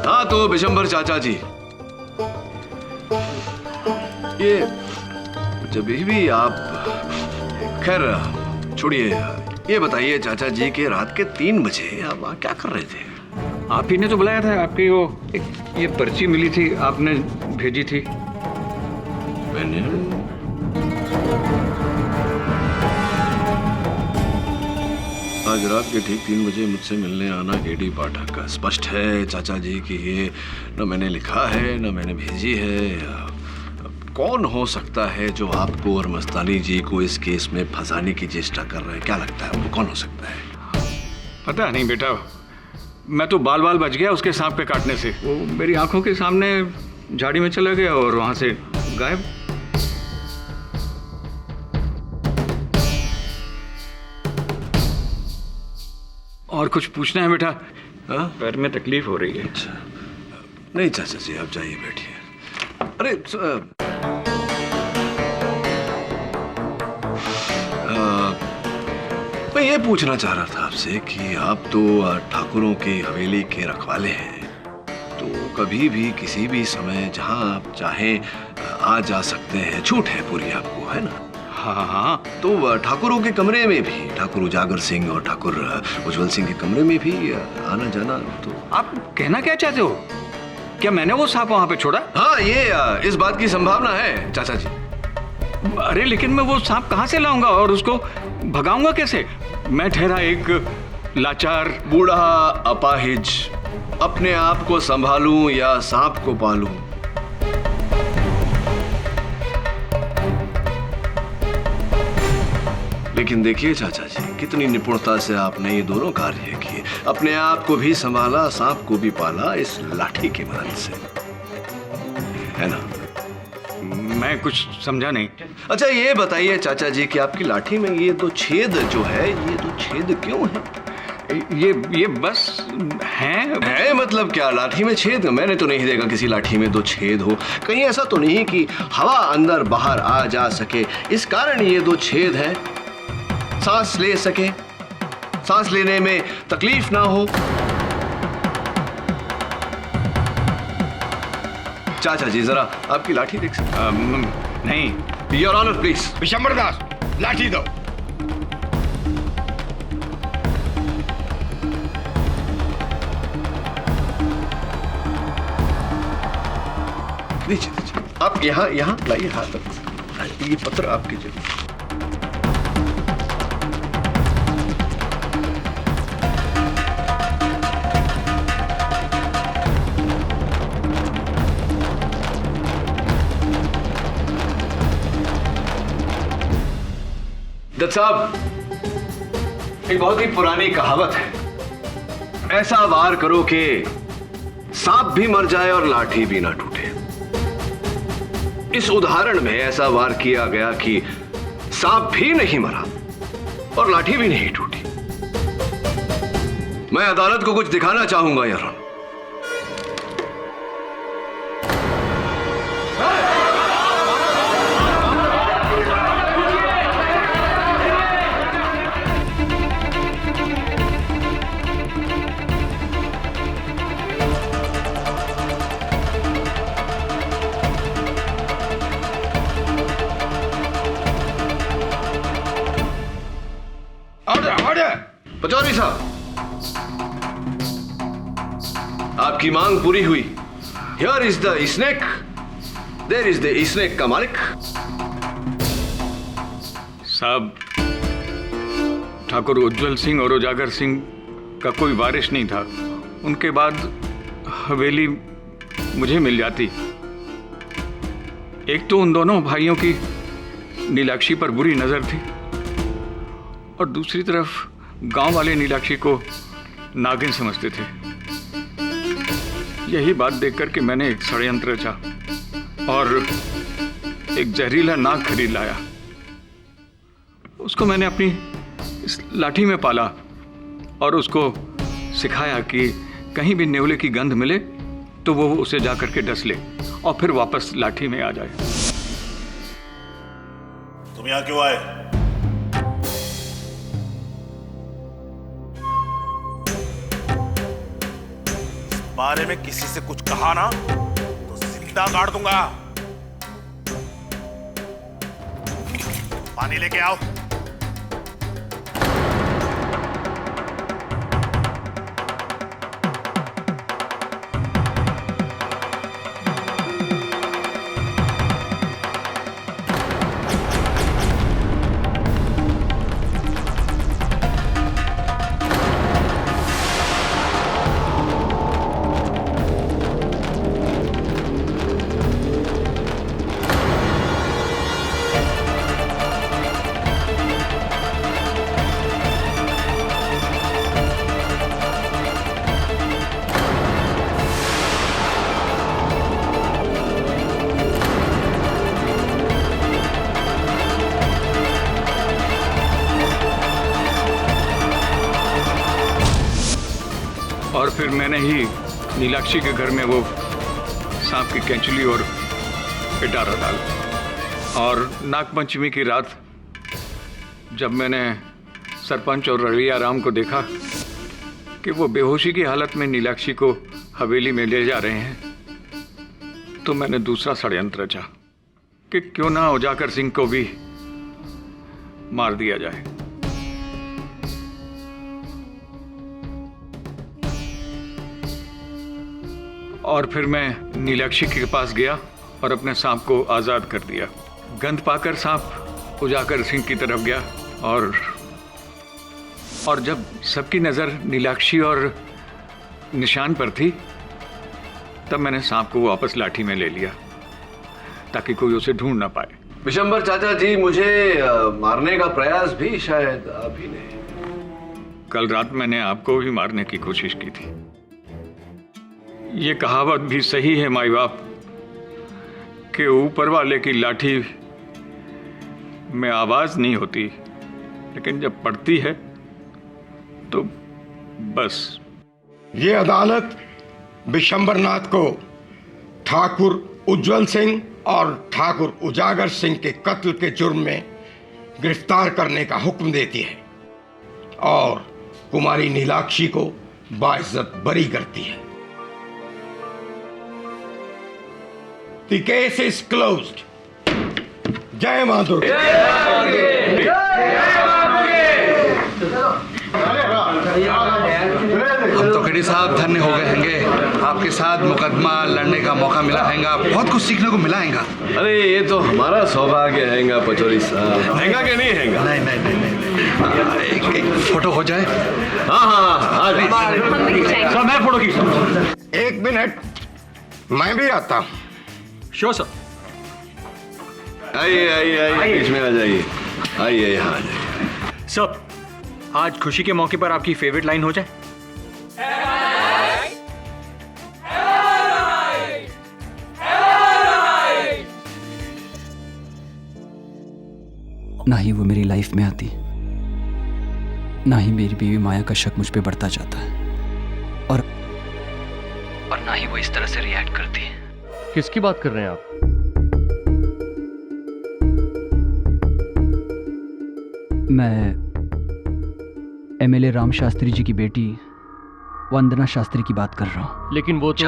हाँ तो बिशंबर चाचा जी, ये जब भी आप, खैर छोड़िए, ये बताइए चाचा जी के रात के 3 बजे आप वहाँ क्या कर रहे थे? आप ही ने तो बुलाया था, आपकी वो ये पर्ची मिली थी, आपने भेजी थी। मैंने आज रात के ठीक 3 बजे मुझसे मिलने आना केडी पाठक का। स्पष्ट है चाचा जी कि ये न मैंने लिखा है न मैंने भेजी है। कौन हो सकता है जो आपको और मस्तानी जी को इस केस में फंसाने की चेष्टा कर रहे हैं? क्या लगता है आपको कौन हो सकता है? पता नहीं बेटा, मैं तो बाल बाल बच गया उसके सांप के काटने से। वो मेरी आंखों के सामने झाड़ी में चला गया और वहां से गायब। और कुछ पूछना है बेटा? पैर में तकलीफ हो रही है। अच्छा नहीं चाचा जी, आप जाइए बैठिए। अरे मैं ये पूछना चाह रहा था आपसे कि आप तो ठाकुरों की हवेली के रखवाले हैं, तो कभी भी किसी भी समय जहां आप चाहें आ जा सकते हैं, छूट है पूरी आपको, है ना? हाँ हाँ। तो ठाकुरों के कमरे में भी, ठाकुर उजागर सिंह और ठाकुर उज्जवल सिंह के कमरे में भी आना जाना। तो आप कहना क्या चाहते हो? क्या मैंने वो सांप वहां पे छोड़ा? हाँ, ये इस बात की संभावना है चाचा जी। अरे लेकिन मैं वो सांप कहाँ से लाऊंगा और उसको भगाऊंगा कैसे? मैं ठहरा एक लाचार बूढ़ा अपाहिज, अपने आप को संभालूं या सांप को पालूं? लेकिन देखिए चाचा जी, कितनी निपुणता से आपने ये दोनों कार्य किए। अपने आप को भी संभाला, सांप को भी पाला इस लाठी की मदद से, है ना? मैं कुछ समझा नहीं। अच्छा ये बताइए चाचा जी कि आपकी लाठी में ये 2 छेद जो है, ये 2 छेद क्यों है? ये बस है मतलब क्या? लाठी में छेद? मैंने तो नहीं देखा किसी लाठी में 2 छेद हो। कहीं ऐसा तो नहीं कि हवा अंदर बाहर आ जा सके, इस कारण ये 2 छेद हैं? सांस ले सके, सांस लेने में तकलीफ ना हो। चाचा जी जरा आपकी लाठी देख सकते? नहीं। Your honour please. Bishambar Das, लाठी दो। दीजिए दीजिए, आप यहाँ लाइए हाथ, ये पत्र आपके जरूर। दत्त साहब, एक बहुत ही पुरानी कहावत है, ऐसा वार करो कि सांप भी मर जाए और लाठी भी ना टूटे। इस उदाहरण में ऐसा वार किया गया कि सांप भी नहीं मरा और लाठी भी नहीं टूटी। मैं अदालत को कुछ दिखाना चाहूंगा यार। पचौरी साहब, आपकी मांग पूरी हुई। Here is the snake, there is the snake का मालिक। साहब, ठाकुर उज्जवल सिंह और उजागर सिंह का कोई वारिस नहीं था। उनके बाद हवेली मुझे मिल जाती। एक तो उन दोनों भाइयों की नीलाक्षी पर बुरी नजर थी और दूसरी तरफ गांव वाले नीलाक्षी को नागिन समझते थे। यही बात देखकर के मैंने एक षड्यंत्र रचा और एक जहरीला नाग खरीद लाया। उसको मैंने अपनी इस लाठी में पाला और उसको सिखाया कि कहीं भी नेवले की गंध मिले तो वो उसे जा करके डस ले और फिर वापस लाठी में आ जाए। तुम यहाँ क्यों आए? इस बारे में किसी से कुछ कहा ना तो जिंदा गाड़ दूंगा। पानी लेके आओ। और फिर मैंने ही नीलाक्षी के घर में वो सांप की कैंचुली और पिटारा डाला। और नागपंचमी की रात जब मैंने सरपंच और रलिया राम को देखा कि वो बेहोशी की हालत में नीलाक्षी को हवेली में ले जा रहे हैं, तो मैंने दूसरा षड्यंत्र रचा कि क्यों ना उजागर सिंह को भी मार दिया जाए। और फिर मैं नीलाक्षी के पास गया और अपने सांप को आजाद कर दिया। गंध पाकर सांप उजागर सिंह की तरफ गया और जब सबकी नजर नीलाक्षी और निशान पर थी, तब मैंने सांप को वापस लाठी में ले लिया ताकि कोई उसे ढूंढ ना पाए। विशंबर चाचा जी, मुझे मारने का प्रयास भी शायद अभी ने। कल रात मैंने आपको भी मारने की कोशिश की थी। ये कहावत भी सही है माई बाप कि ऊपर वाले की लाठी में आवाज नहीं होती, लेकिन जब पड़ती है तो बस। ये अदालत विशंबरनाथ को ठाकुर उज्जवल सिंह और ठाकुर उजागर सिंह के कत्ल के जुर्म में गिरफ्तार करने का हुक्म देती है और कुमारी नीलाक्षी को बाइज्जत बरी करती है। The case is closed. जय मां दुर्गा। हम तो केडी साहब धन्य हो गए हैंगे, आपके साथ मुकदमा लड़ने का मौका मिला हैगा, बहुत कुछ सीखने को मिला हैगा। अरे ये तो हमारा सौभाग्य हैगा पचौरी साहब। हैगा कि नहीं हैगा? नहीं नहीं नहीं नहीं, एक फोटो हो जाए। हाँ, सर मैं फोटो खींचता। एक मिनट, मैं भी आता हूं। Sure sir. आइए आइए आइए, बीच में आ जाइए। आइए यहाँ आ जाइए। सर, आज खुशी के मौके पर आपकी फेवरेट लाइन हो जाए। ना ही वो मेरी लाइफ में आती, ना ही मेरी बीवी माया का शक मुझ पे बढ़ता जाता है, और ना ही वो इस तरह से रिएक्ट करती है। किसकी बात कर रहे हैं आप? मैं एमएलए राम शास्त्री जी की बेटी वंदना शास्त्री की बात कर रहा हूँ। लेकिन वो तो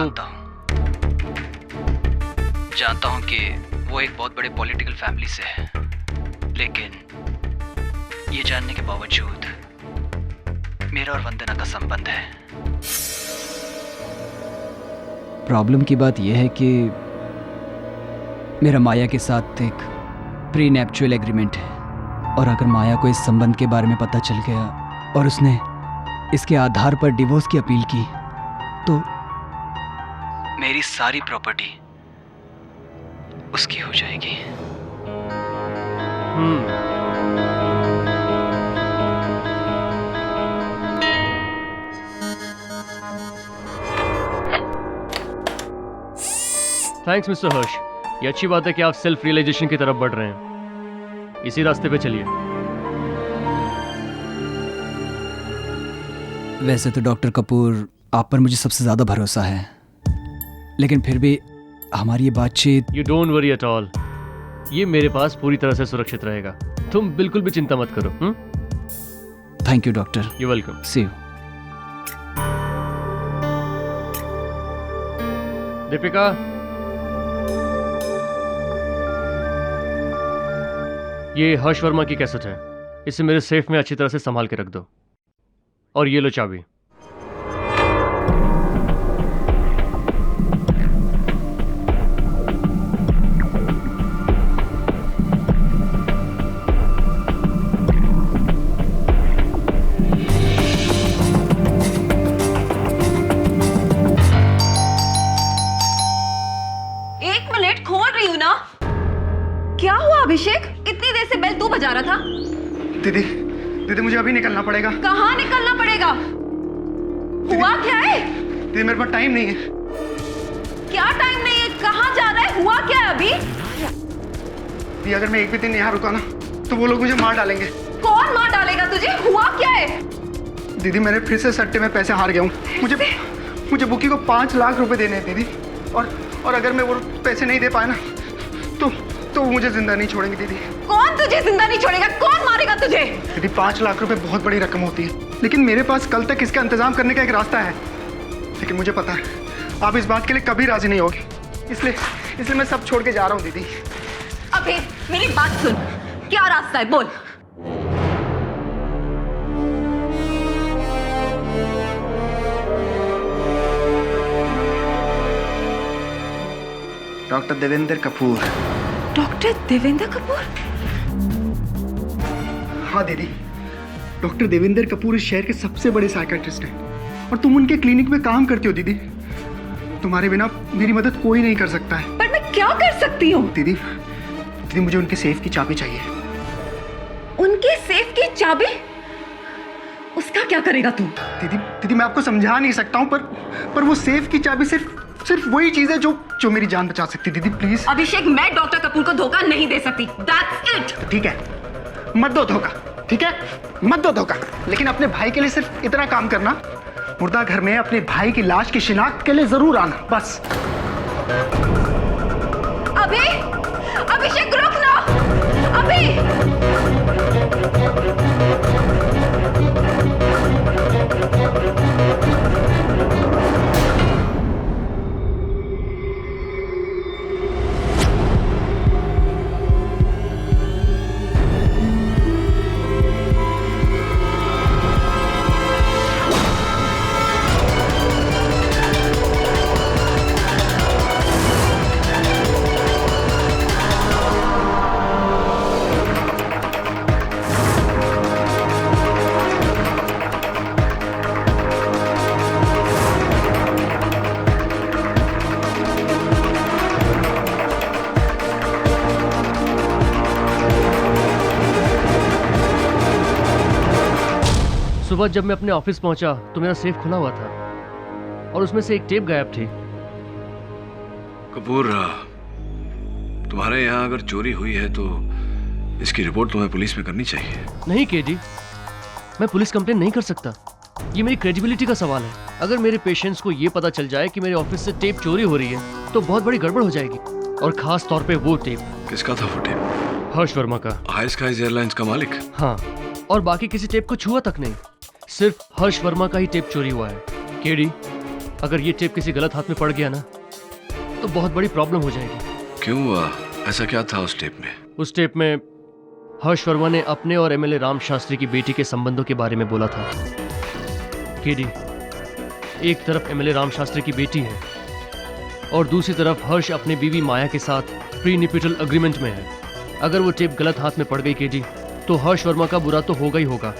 जानता हूँ कि वो एक बहुत बड़े पॉलिटिकल फैमिली से है, लेकिन ये जानने के बावजूद मेरा और वंदना का संबंध है। प्रॉब्लम की बात यह है कि मेरा माया के साथ एक प्री नैप्चुअल एग्रीमेंट है, और अगर माया को इस संबंध के बारे में पता चल गया और उसने इसके आधार पर डिवोर्स की अपील की, तो मेरी सारी प्रॉपर्टी उसकी हो जाएगी। थैंक्स मिस्टर हर्ष, ये अच्छी बात है कि आप सेल्फ रियलाइजेशन की तरफ बढ़ रहे हैं। इसी रास्ते पे चलिए। वैसे तो डॉक्टर कपूर, आप पर मुझे सबसे ज़्यादा भरोसा है, लेकिन फिर भी हमारी ये बातचीत। You don't worry at all. ये मेरे पास पूरी तरह से सुरक्षित रहेगा। तुम बिल्कुल भी चिंता मत करो। Thank you doctor. You welcome. See you. Deepika, ये हर्ष वर्मा की कैसेट है, इसे मेरे सेफ में अच्छी तरह से संभाल के रख दो। और ये लो चाबी। क्या हुआ अभिषेक? इतनी देर से बेल तू बजा रहा था। दीदी, दीदी मुझे अभी निकलना पड़ेगा। कहाँ निकलना पड़ेगा? हुआ क्या है? दीदी मेरे पास टाइम नहीं है। क्या टाइम नहीं है? कहाँ जा रहा है? हुआ क्या है अभी? दीदी अगर मैं एक भी दिन यहाँ रुका ना तो वो लोग मुझे मार डालेंगे। कौन मार डालेगा तुझे? हुआ क्या है? दीदी मैंने फिर से सट्टे में पैसे हार गया हूँ। मुझे बुकी को 5 लाख रुपए देने हैं दीदी, और अगर मैं वो पैसे नहीं दे पाया ना तो वो मुझे जिंदा नहीं छोड़ेंगे दीदी। कौन तुझे जिंदा नहीं छोड़ेगा? कौन मारेगा तुझे? दीदी 5 लाख रुपए बहुत बड़ी रकम होती है, लेकिन मेरे पास कल तक इसका इंतजाम करने का एक रास्ता है। लेकिन मुझे पता है आप इस बात के लिए कभी राजी नहीं होगी, इसलिए मैं सब छोड़ के जा रहा हूँ दीदी। अबे मेरी बात सुन, क्या रास्ता है बोल। डॉक्टर देवेंद्र कपूर। डॉक्टर देवेंद्र कपूर? हाँ दीदी, डॉक्टर देवेंद्र कपूर इस शहर के सबसे बड़े साइकियाट्रिस्ट हैं और तुम उनके क्लिनिक में काम करती हो दीदी। तुम्हारे बिना मेरी मदद कोई नहीं कर सकता है। पर मैं क्या कर सकती हूँ? दीदी मुझे उनके सेफ की चाबी चाहिए। उनके सेफ की चाबी? उसका क्या करेगा तू? दीदी मैं आपको समझा नहीं सकता हूँ, पर वो सेफ की चाबी सिर्फ वही चीज है जो मेरी जान बचा सकती। दीदी प्लीज। अभिषेक, मैं डॉक्टर कपूर को धोखा नहीं दे सकती। That's it। ठीक है, मत दो धोखा। ठीक है, मत दो धोखा, लेकिन अपने भाई के लिए सिर्फ इतना काम करना, मुर्दा घर में अपने भाई की लाश की शिनाख्त के लिए जरूर आना, बस। अभिषेक रुक ना। सुबह जब मैं अपने ऑफिस पहुंचा तो मेरा सेफ खुला हुआ था और उसमें से एक टेप गायब थी। कपूर, तुम्हारे यहाँ अगर चोरी हुई है तो इसकी रिपोर्ट तुम्हें पुलिस में करनी चाहिए। नहीं केडी, मैं पुलिस कंप्लेन नहीं कर सकता। ये मेरी क्रेडिबिलिटी का सवाल है। अगर मेरे पेशेंट्स को ये पता चल जाए कि मेरे ऑफिस से टेप चोरी हो रही है तो बहुत बड़ी गड़बड़ हो जाएगी, और खास तौर पे वो टेप। किसका था वो टेप? हर्ष वर्मा का। हाई स्काईज एयरलाइंस का मालिक? हाँ, और बाकी किसी टेप को छुआ तक नहीं। सिर्फ हर्ष वर्मा का ही टेप चोरी हुआ है। केडी, अगर ये टेप किसी गलत हाथ में पड़ गया ना तो बहुत बड़ी प्रॉब्लम हो जाएगी। क्यों? ऐसा क्या था उस टेप में? उस टेप में हर्ष वर्मा ने अपने और एमएलए राम शास्त्री की बेटी के संबंधों के बारे में बोला था। केडी, एक तरफ एमएलए राम शास्त्री की बेटी है और दूसरी तरफ हर्ष अपनी बीवी माया के साथ प्रीनिपिटल एग्रीमेंट में है। अगर वो टेप गलत हाथ में पड़ गई केडी तो हर्ष वर्मा का बुरा तो होगा ही होगा,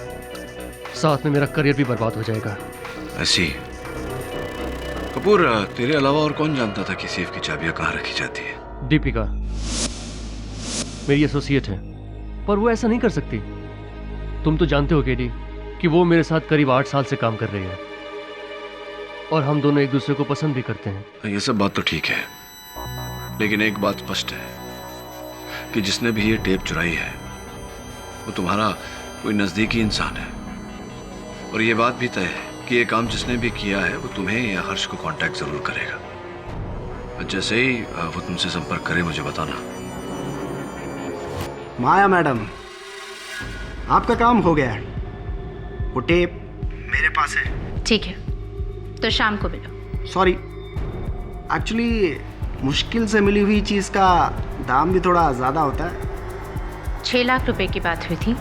साथ में मेरा करियर भी बर्बाद हो जाएगा। ऐसी कपूर, तेरे अलावा और कौन जानता था कि सेफ की चाबियां कहाँ रखी जाती है? दीपिका मेरी एसोसिएट है, पर वो ऐसा नहीं कर सकती। तुम तो जानते हो केडी कि वो मेरे साथ करीब 8 साल से काम कर रही है और हम दोनों एक दूसरे को पसंद भी करते हैं। ये सब बात तो ठीक है, लेकिन एक बात स्पष्ट है कि जिसने भी ये टेप चुराई है वो तुम्हारा कोई नजदीकी इंसान है, और ये बात भी तय है कि ये काम जिसने भी किया है वो तुम्हें या हर्ष को कांटेक्ट जरूर करेगा। जैसे ही वो तुमसे संपर्क करे मुझे बताना। माया मैडम, आपका काम हो गया है। वो टेप मेरे पास है। ठीक है, तो शाम को मिलो। सॉरी, एक्चुअली मुश्किल से मिली हुई चीज़ का दाम भी थोड़ा ज़्यादा होता है। 6 लाख रुपए की बात हुई थी,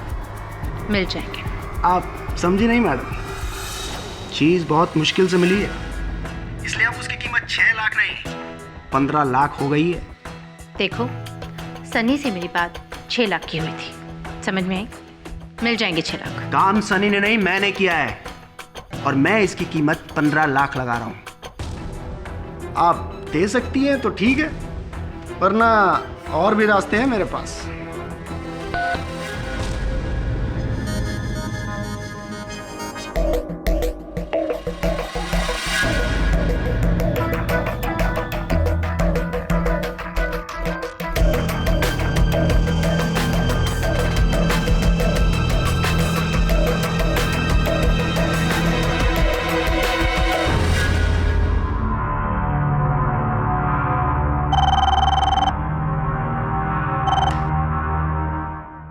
मिल जाएंगे। आप समझी नहीं मैडम, चीज़ बहुत मुश्किल से मिली है, इसलिए अब उसकी कीमत 6 लाख नहीं 15 लाख हो गई है। देखो, सनी से मेरी बात 6 लाख की हुई थी, समझ में आई? मिल जाएंगे 6 लाख। काम सनी ने नहीं, मैंने किया है, और मैं इसकी कीमत 15 लाख लगा रहा हूँ। आप दे सकती हैं तो ठीक है, वरना और भी रास्ते हैं मेरे पास।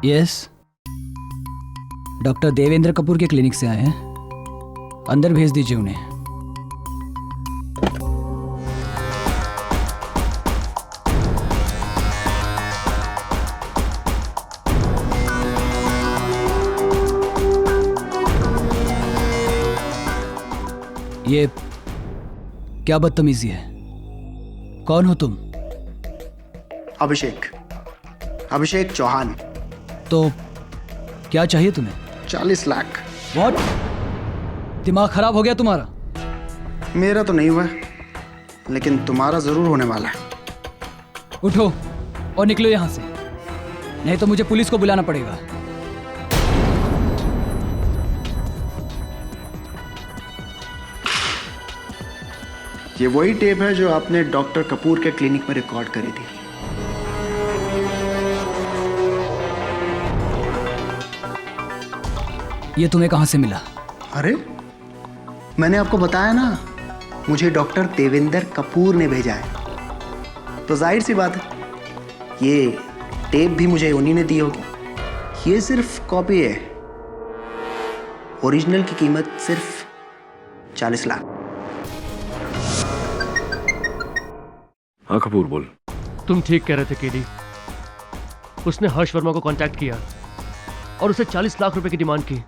यस, डॉक्टर देवेंद्र कपूर के क्लिनिक से आए हैं, अंदर भेज दीजिए उन्हें। ये क्या बदतमीजी है? कौन हो तुम? अभिषेक चौहान। तो क्या चाहिए तुम्हें? 40 लाख। व्हाट? दिमाग खराब हो गया तुम्हारा? मेरा तो नहीं हुआ, लेकिन तुम्हारा जरूर होने वाला है। उठो और निकलो यहां से, नहीं तो मुझे पुलिस को बुलाना पड़ेगा। ये वही टेप है जो आपने डॉक्टर कपूर के क्लिनिक में रिकॉर्ड करी थी। ये तुम्हें कहां से मिला? अरे, मैंने आपको बताया ना, मुझे डॉक्टर देवेंद्र कपूर ने भेजा है, तो जाहिर सी बात है ये टेप भी मुझे उन्हीं ने दी होगी। ये सिर्फ कॉपी है, ओरिजिनल की कीमत सिर्फ 40 लाख। हाँ कपूर बोल। तुम ठीक कह रहे थे केडी। उसने हर्ष वर्मा को कांटेक्ट किया और उसे 40 लाख रुपए की डिमांड की।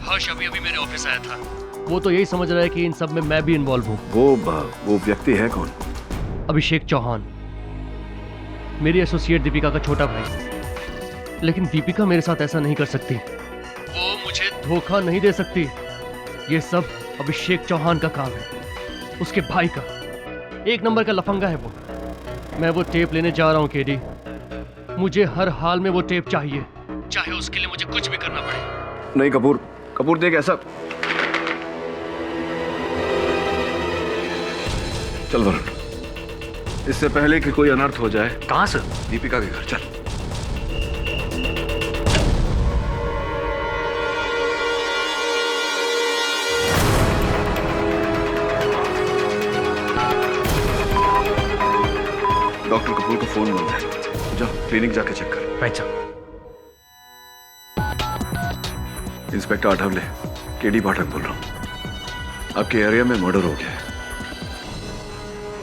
हर्ष अभी अभी मेरे ऑफिस आया था, वो तो यही समझ रहा है कि इन सब में मैं भी इन्वॉल्व हूँ। वो व्यक्ति है कौन? अभिषेक चौहान, मेरी एसोसिएट दीपिका का छोटा भाई। लेकिन दीपिका मेरे साथ ऐसा नहीं कर सकती, वो मुझे धोखा नहीं दे सकती। ये सब अभिषेक चौहान का काम है, उसके भाई का। 1 नंबर का लफंगा है वो। मैं वो टेप लेने जा रहा हूँ केडी। मुझे हर हाल में वो टेप चाहिए, चाहे उसके लिए मुझे कुछ भी करना पड़े। नहीं कपूर देख, ऐसा चल वरुण, इससे पहले कि कोई अनर्थ हो जाए। कहां से? दीपिका के घर चल। डॉक्टर कपूर का फोन बंद है, जाओ क्लिनिक जाके चेक कर। Right sir. Inspector Athawale, KD Pathak बोल रहा हूं। आपके एरिया में मर्डर हो गया है,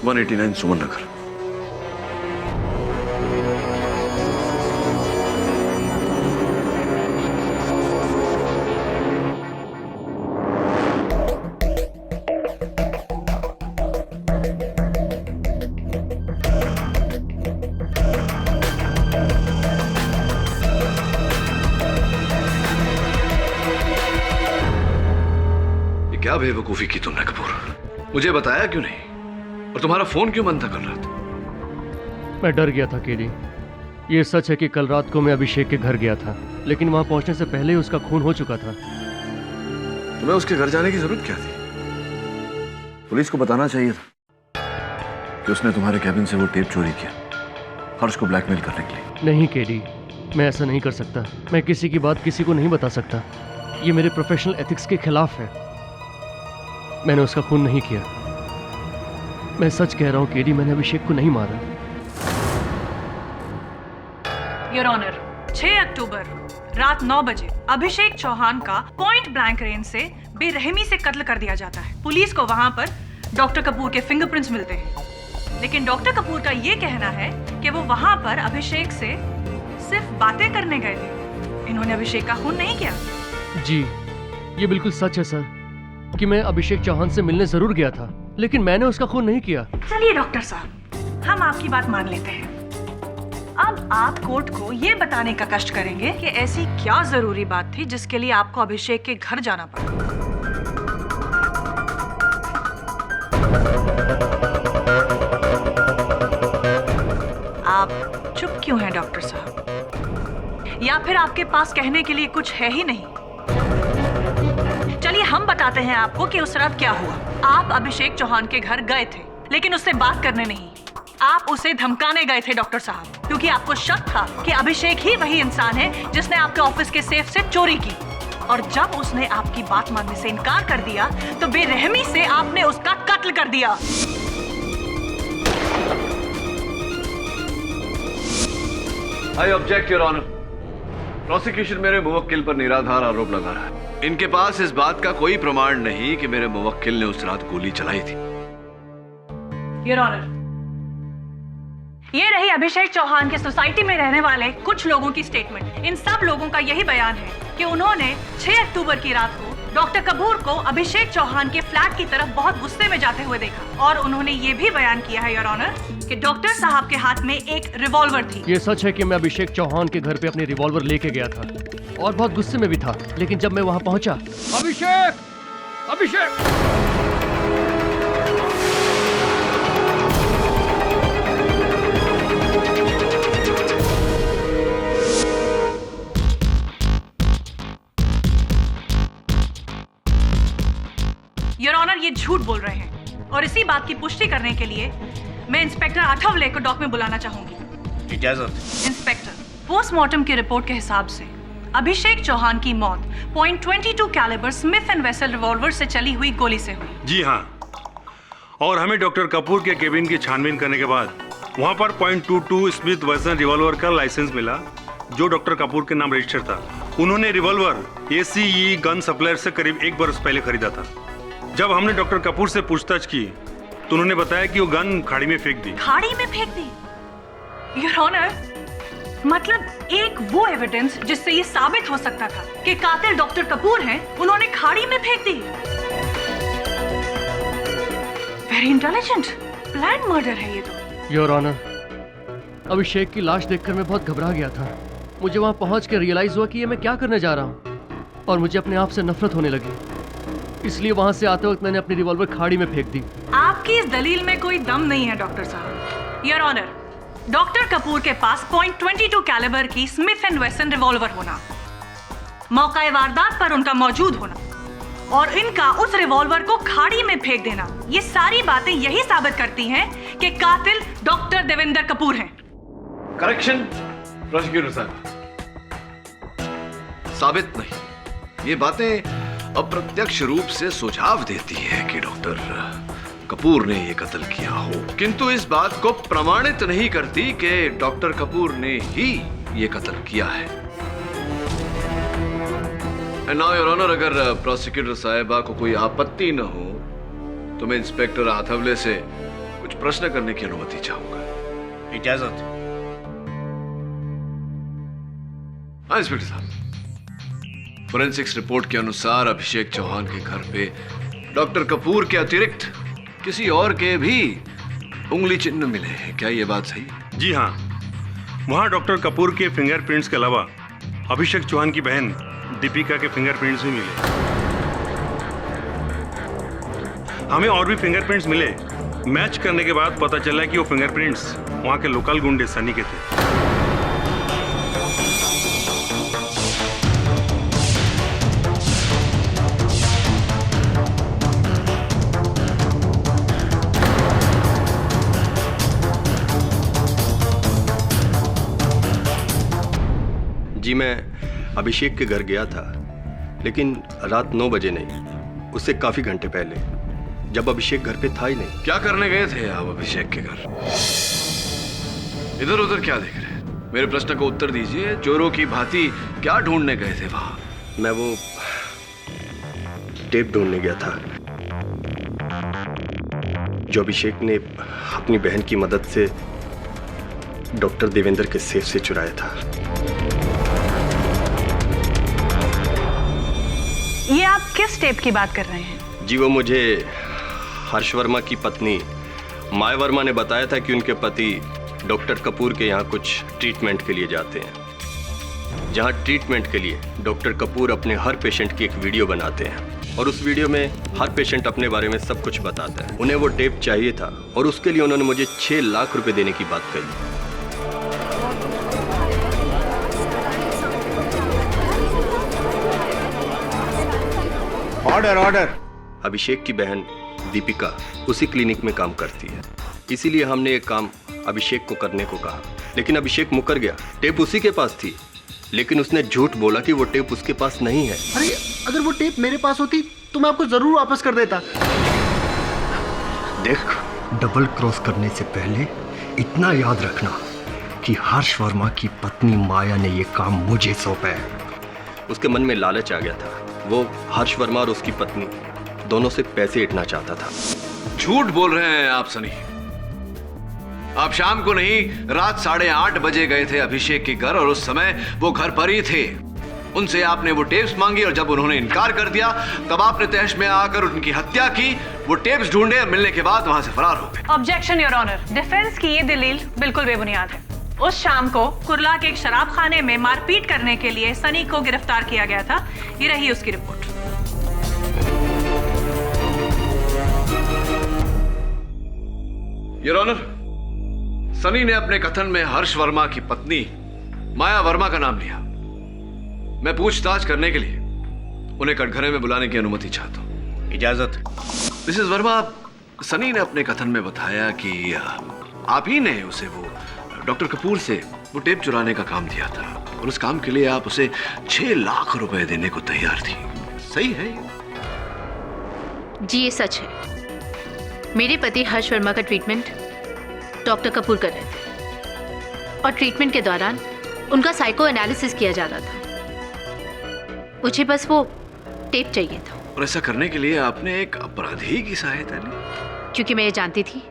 189 सुमन नगर। क्या बेवकूफी की तुमने कपूर? मुझे बताया क्यों नहीं? और तुम्हारा फोन क्यों बंद था कल रात? मैं डर गया था केडी। ये सच है कि कल रात को मैं अभिषेक के घर गया था, लेकिन वहां पहुंचने से पहले ही उसका खून हो चुका था। तुम्हें उसके घर जाने की जरूरत क्या थी? पुलिस को बताना चाहिए था कि उसने तुम्हारे कैबिन से वो टेप चोरी किया, हर्ष को ब्लैकमेल करने के लिए। नहीं केडी, मैं ऐसा नहीं कर सकता। मैं किसी की बात किसी को नहीं बता सकता, ये मेरे प्रोफेशनल एथिक्स के खिलाफ है। मैंने उसका खून नहीं किया। मैं सच कह रहा हूं केडी, मैंने अभिषेक को नहीं मारा। योर ऑनर, 6 अक्टूबर रात 9 बजे अभिषेक चौहान का पॉइंट ब्लैंक रेंज से बेरहमी से कत्ल कर दिया जाता है। पुलिस को वहां पर डॉक्टर कपूर के फिंगरप्रिंट्स मिलते हैं, लेकिन डॉक्टर कपूर का ये कहना है कि वो वहां पर अभिषेक से सिर्फ बातें करने गए थे, इन्होंने अभिषेक का खून नहीं किया। जी, ये बिल्कुल सच है सर कि मैं अभिषेक चौहान से मिलने जरूर गया था, लेकिन मैंने उसका खून नहीं किया। चलिए डॉक्टर साहब, हम आपकी बात मान लेते हैं। अब आप कोर्ट को ये बताने का कष्ट करेंगे कि ऐसी क्या जरूरी बात थी जिसके लिए आपको अभिषेक के घर जाना पड़ा। आप चुप क्यों हैं डॉक्टर साहब? या फिर आपके पास कहने के लिए कुछ है ही नहीं? चलिए हम बताते हैं आपको कि उस रात क्या हुआ। आप अभिषेक चौहान के घर गए थे, लेकिन उससे बात करने नहीं, आप उसे धमकाने गए थे डॉक्टर साहब, क्योंकि आपको शक था कि अभिषेक ही वही इंसान है जिसने आपके ऑफिस के सेफ से चोरी की। और जब उसने आपकी बात मानने से इनकार कर दिया तो बेरहमी से आपने उसका कत्ल कर दिया। I object your honour. Prosecution मेरे मुवक्किल पर निराधार आरोप लगा रहा है। इनके पास इस बात का कोई प्रमाण नहीं कि मेरे मुवक्किल ने उस रात गोली चलाई थी। योर ऑनर, ये रही अभिषेक चौहान के सोसाइटी में रहने वाले कुछ लोगों की स्टेटमेंट। इन सब लोगों का यही बयान है कि उन्होंने 6 अक्टूबर की रात को डॉक्टर कपूर को अभिषेक चौहान के फ्लैट की तरफ बहुत गुस्से में जाते हुए देखा। और उन्होंने ये भी बयान किया है योर ऑनर कि डॉक्टर साहब के हाथ में एक रिवॉल्वर थी। ये सच है कि मैं अभिषेक चौहान के घर पे अपनी रिवॉल्वर लेके गया था और बहुत गुस्से में भी था, लेकिन जब मैं वहां पहुंचा, अभिषेक योर ऑनर, ये झूठ बोल रहे हैं और इसी बात की पुष्टि करने के लिए मैं इंस्पेक्टर आठवले को डॉक में बुलाना चाहूंगी। इजाजत। इंस्पेक्टर, पोस्टमार्टम की रिपोर्ट के हिसाब से अभिषेक चौहान की मौत .22 calibre Smith and Wesson revolver से चली हुई गोली से हुई। जी हाँ, और हमें डॉक्टर कपूर के केबिन की छानबीन करने के बाद वहाँ पर .22 स्मिथ वेसल रिवॉल्वर का लाइसेंस मिला जो डॉक्टर कपूर के नाम रजिस्टर था। उन्होंने रिवॉल्वर ACE गन सप्लायर से करीब 1 बरस पहले खरीदा था। जब हमने डॉक्टर कपूर से पूछताछ की तो उन्होंने बताया कि वो गन खाड़ी में फेंक दी। खाड़ी में फेंक दी? योर ऑनर, मतलब एक वो एविडेंस जिससे ये साबित हो सकता था कि कातिल डॉक्टर कपूर हैं, उन्होंने खाड़ी में फेंक दी। वेरी इंटेलिजेंट, प्लान मर्डर है ये तो। योर ऑनर, अभिषेक की लाश देखकर मैं बहुत घबरा गया था। मुझे वहां पहुंच के रियलाइज हुआ कि ये मैं क्या करने जा रहा हूं और मुझे अपने आप से नफरत होने लगी। इसलिए वहां से आते वक्त मैंने अपनी रिवॉल्वर खाड़ी में फेंक दी। आपकी इस दलील में कोई दम नहीं है डॉक्टर साहब। योर ऑनर, डॉक्टर कपूर के पास .22 कैलिबर की स्मिथ एंड वेसन रिवॉल्वर होना, मौका वारदात पर उनका मौजूद होना और इनका उस रिवॉल्वर को खाड़ी में फेंक देना, ये सारी बातें यही साबित करती हैं कि कातिल डॉक्टर देवेंद्र कपूर हैं। करेक्शन प्रोसिक्यूटर साहब, साबित नहीं, ये बातें अप्रत्यक्ष रूप से सुझाव देती है कि डॉक्टर कपूर ने ये कत्ल किया हो, किंतु इस बात को प्रमाणित नहीं करती कि डॉक्टर कपूर ने ही ये कत्ल किया है। नाउ योर ऑनर, अगर प्रोसिक्यूटर साहिबा को कोई आपत्ति न हो तो मैं इंस्पेक्टर आठवले से कुछ प्रश्न करने की अनुमति चाहूंगा। इजाजत। हाँ इंस्पेक्टर साहब, फोरेंसिक्स रिपोर्ट के अनुसार अभिषेक चौहान के घर पे डॉक्टर कपूर के अतिरिक्त किसी और के भी उंगली चिन्ह मिले हैं, क्या ये बात सही? जी हाँ, वहाँ डॉक्टर कपूर के फिंगरप्रिंट्स के अलावा अभिषेक चौहान की बहन दीपिका के फिंगरप्रिंट्स भी मिले। हमें और भी फिंगरप्रिंट्स मिले। मैच करने के बाद पता चला कि वो फिंगरप्रिंट्स वहाँ के लोकल गुंडे सनी के थे। जी, मैं अभिषेक के घर गया था, लेकिन रात 9 बजे नहीं, उससे काफी घंटे पहले, जब अभिषेक घर पे था ही नहीं। क्या करने गए थे आप अभिषेक के घर? इधर उधर क्या देख रहे हैं? मेरे प्रश्न को उत्तर दीजिए। चोरों की भांति क्या ढूंढने गए थे वहां? मैं वो टेप ढूंढने गया था जो अभिषेक ने अपनी बहन की मदद से डॉक्टर देवेंद्र के सेफ से चुराया था। ये आप किस टेप की बात कर रहे हैं? जी वो मुझे हर्ष वर्मा की पत्नी माया वर्मा ने बताया था कि उनके पति डॉक्टर कपूर के यहाँ कुछ ट्रीटमेंट के लिए जाते हैं, जहाँ ट्रीटमेंट के लिए डॉक्टर कपूर अपने हर पेशेंट की एक वीडियो बनाते हैं और उस वीडियो में हर पेशेंट अपने बारे में सब कुछ बताता है। उन्हें वो टेप चाहिए था और उसके लिए उन्होंने मुझे 6 लाख रुपए देने की बात कही। Order order. अभिषेक की बहन दीपिका उसी क्लिनिक में काम करती है, इसीलिए हमने ये काम अभिषेक को करने को कहा, लेकिन अभिषेक मुकर गया। टेप उसी के पास थी, लेकिन उसने झूठ बोला कि वो टेप उसके पास नहीं है। अरे अगर वो टेप मेरे पास होती तो मैं आपको जरूर वापस कर देता। देख, डबल क्रॉस करने से पहले इतना याद रखना कि हर्ष वर्मा की पत्नी माया ने ये काम मुझे सौंपा है। उसके मन में लालच आ गया था। वो हर्ष वर्मा और उसकी पत्नी दोनों से पैसे ऐंठना चाहता था। झूठ बोल रहे हैं आप सनी। आप शाम को नहीं, रात 8:30 बजे गए थे अभिषेक के घर और उस समय वो घर पर ही थे। उनसे आपने वो टेप्स मांगी और जब उन्होंने इनकार कर दिया तब आपने तहश में आकर उनकी हत्या की। वो टेप्स ढूंढे और मिलने के बाद वहां से फरार हो गए। Objection your honour. डिफेंस की ये दलील बिल्कुल बेबुनियाद है। उस शाम को कुर्ला के एक शराब खाने में मारपीट करने के लिए सनी को गिरफ्तार किया गया था। ये रही उसकी रिपोर्ट। योर ऑनर, सनी ने अपने कथन में हर्ष वर्मा की पत्नी माया वर्मा का नाम लिया। मैं पूछताछ करने के लिए उन्हें कटघरे में बुलाने की अनुमति चाहता हूं। इजाजत। मिसेस वर्मा, सनी ने अपने कथन में बताया कि आप ही ने उसे वो डॉक्टर कपूर से वो टेप चुराने का काम दिया था और उस काम के लिए आप उसे 6 लाख रुपए देने को तैयार थी। सही है? जी ये सच है। मेरे पति हर्ष वर्मा का ट्रीटमेंट डॉक्टर कपूर कर रहे थे और ट्रीटमेंट के दौरान उनका साइको एनालिसिस किया जा रहा था। मुझे बस वो टेप चाहिए था। और ऐसा करने के लिए आपने एक अपराधी की सहायता ली? क्योंकि मैं ये जानती थी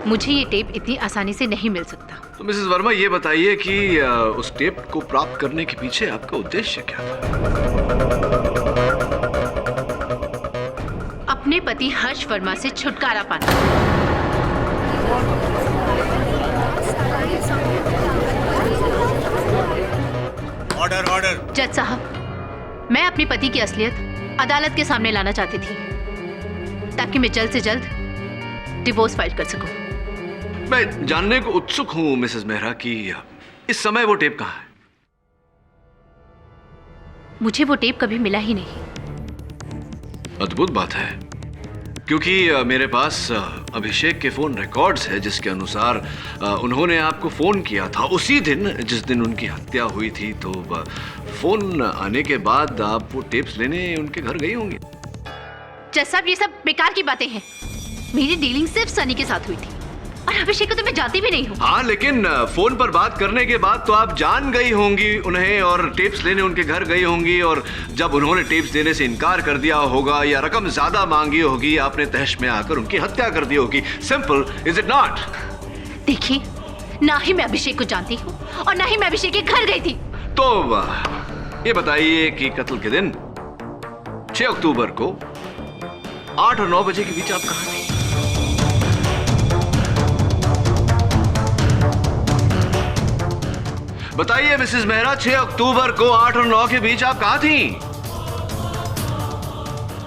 मुझे ये टेप इतनी आसानी से नहीं मिल सकता। तो मिसेस वर्मा ये बताइए कि उस टेप को प्राप्त करने के पीछे आपका उद्देश्य क्या था? अपने पति हर्ष वर्मा से छुटकारा पाना। Order order. जज साहब, मैं अपने पति की असलियत अदालत के सामने लाना चाहती थी ताकि मैं जल्द से जल्द डिवोर्स फाइल कर सकूं। मैं जानने को उत्सुक हूं मिसेस मेहरा कि इस समय वो टेप कहां है? मुझे वो टेप कभी मिला ही नहीं। अद्भुत बात है, क्योंकि मेरे पास अभिषेक के फोन रिकॉर्ड्स है जिसके अनुसार उन्होंने आपको फोन किया था उसी दिन जिस दिन उनकी हत्या हुई थी। तो फोन आने के बाद आप वो टेप्स लेने उनके घर गई होंगी। जज साहब, ये सब बेकार की बातें हैं। मेरी डीलिंग सिर्फ सनी के साथ हुई थी और अभिषेक को तो मैं जानती भी नहीं हूँ। हाँ, लेकिन फोन पर बात करने के बाद तो आप जान गई होंगी उन्हें और टेप्स लेने उनके घर गई होंगी। और जब उन्होंने टेप्स देने से इनकार कर दिया होगा या रकम ज्यादा मांगी होगी, आपने तहश में आकर उनकी हत्या कर दी होगी। Simple, is it not? देखिए, ना ही मैं अभिषेक को जानती हूँ और ना ही मैं अभिषेक के घर गई थी। तो ये बताइए कि कत्ल के दिन 6 अक्टूबर को 8 और 9 बजे के बीच आप कहाँ थी? बताइए मिसेस मेहरा, 6 अक्टूबर को 8 और 9 के बीच आप कहाँ थी?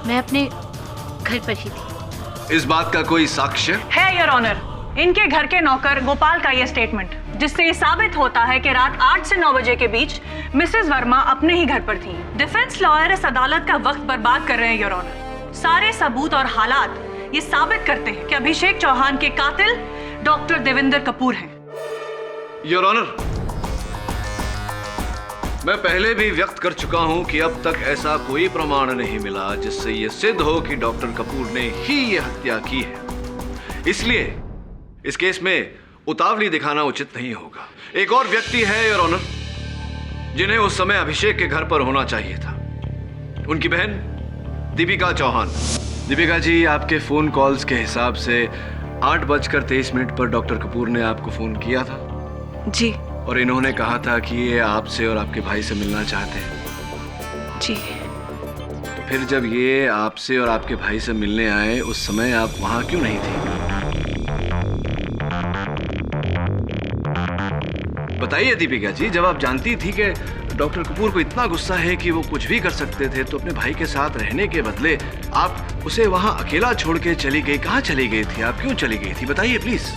मैं अपने घर पर ही थी। इस बात का कोई साक्ष्य है योर ऑनर। इनके घर के नौकर गोपाल का यह स्टेटमेंट, जिससे ये साबित होता है कि रात 8 से 9 बजे के बीच मिसेस वर्मा अपने ही घर पर थी। डिफेंस लॉयर इस अदालत का वक्त बर्बाद कर रहे हैं योर ऑनर। सारे सबूत और हालात ये साबित करते हैं कि अभिषेक चौहान के कातिल डॉक्टर देवेंद्र कपूर हैं। योर ऑनर, मैं पहले भी व्यक्त कर चुका हूं कि अब तक ऐसा कोई प्रमाण नहीं मिला जिससे यह सिद्ध हो कि डॉक्टर कपूर ने ही यह हत्या की है। इसलिए इस केस में उतावली दिखाना उचित नहीं होगा। एक और व्यक्ति है योर ऑनर, जिन्हें उस समय अभिषेक के घर पर होना चाहिए था, उनकी बहन दीपिका चौहान। दीपिका जी, आपके फोन कॉल्स के हिसाब से 8:23 पर डॉक्टर कपूर ने आपको फोन किया था जी। और इन्होंने कहा था कि ये आपसे और आपके भाई से मिलना चाहते हैं जी। तो फिर जब ये आपसे और आपके भाई से मिलने आए, उस समय आप वहां क्यों नहीं थी? बताइए दीपिका जी, जब आप जानती थी कि डॉक्टर कपूर को इतना गुस्सा है कि वो कुछ भी कर सकते थे, तो अपने भाई के साथ रहने के बदले आप उसे वहां अकेला छोड़ के चली गई। कहां चली गई थी आप? क्यों चली गई थी? बताइए प्लीज।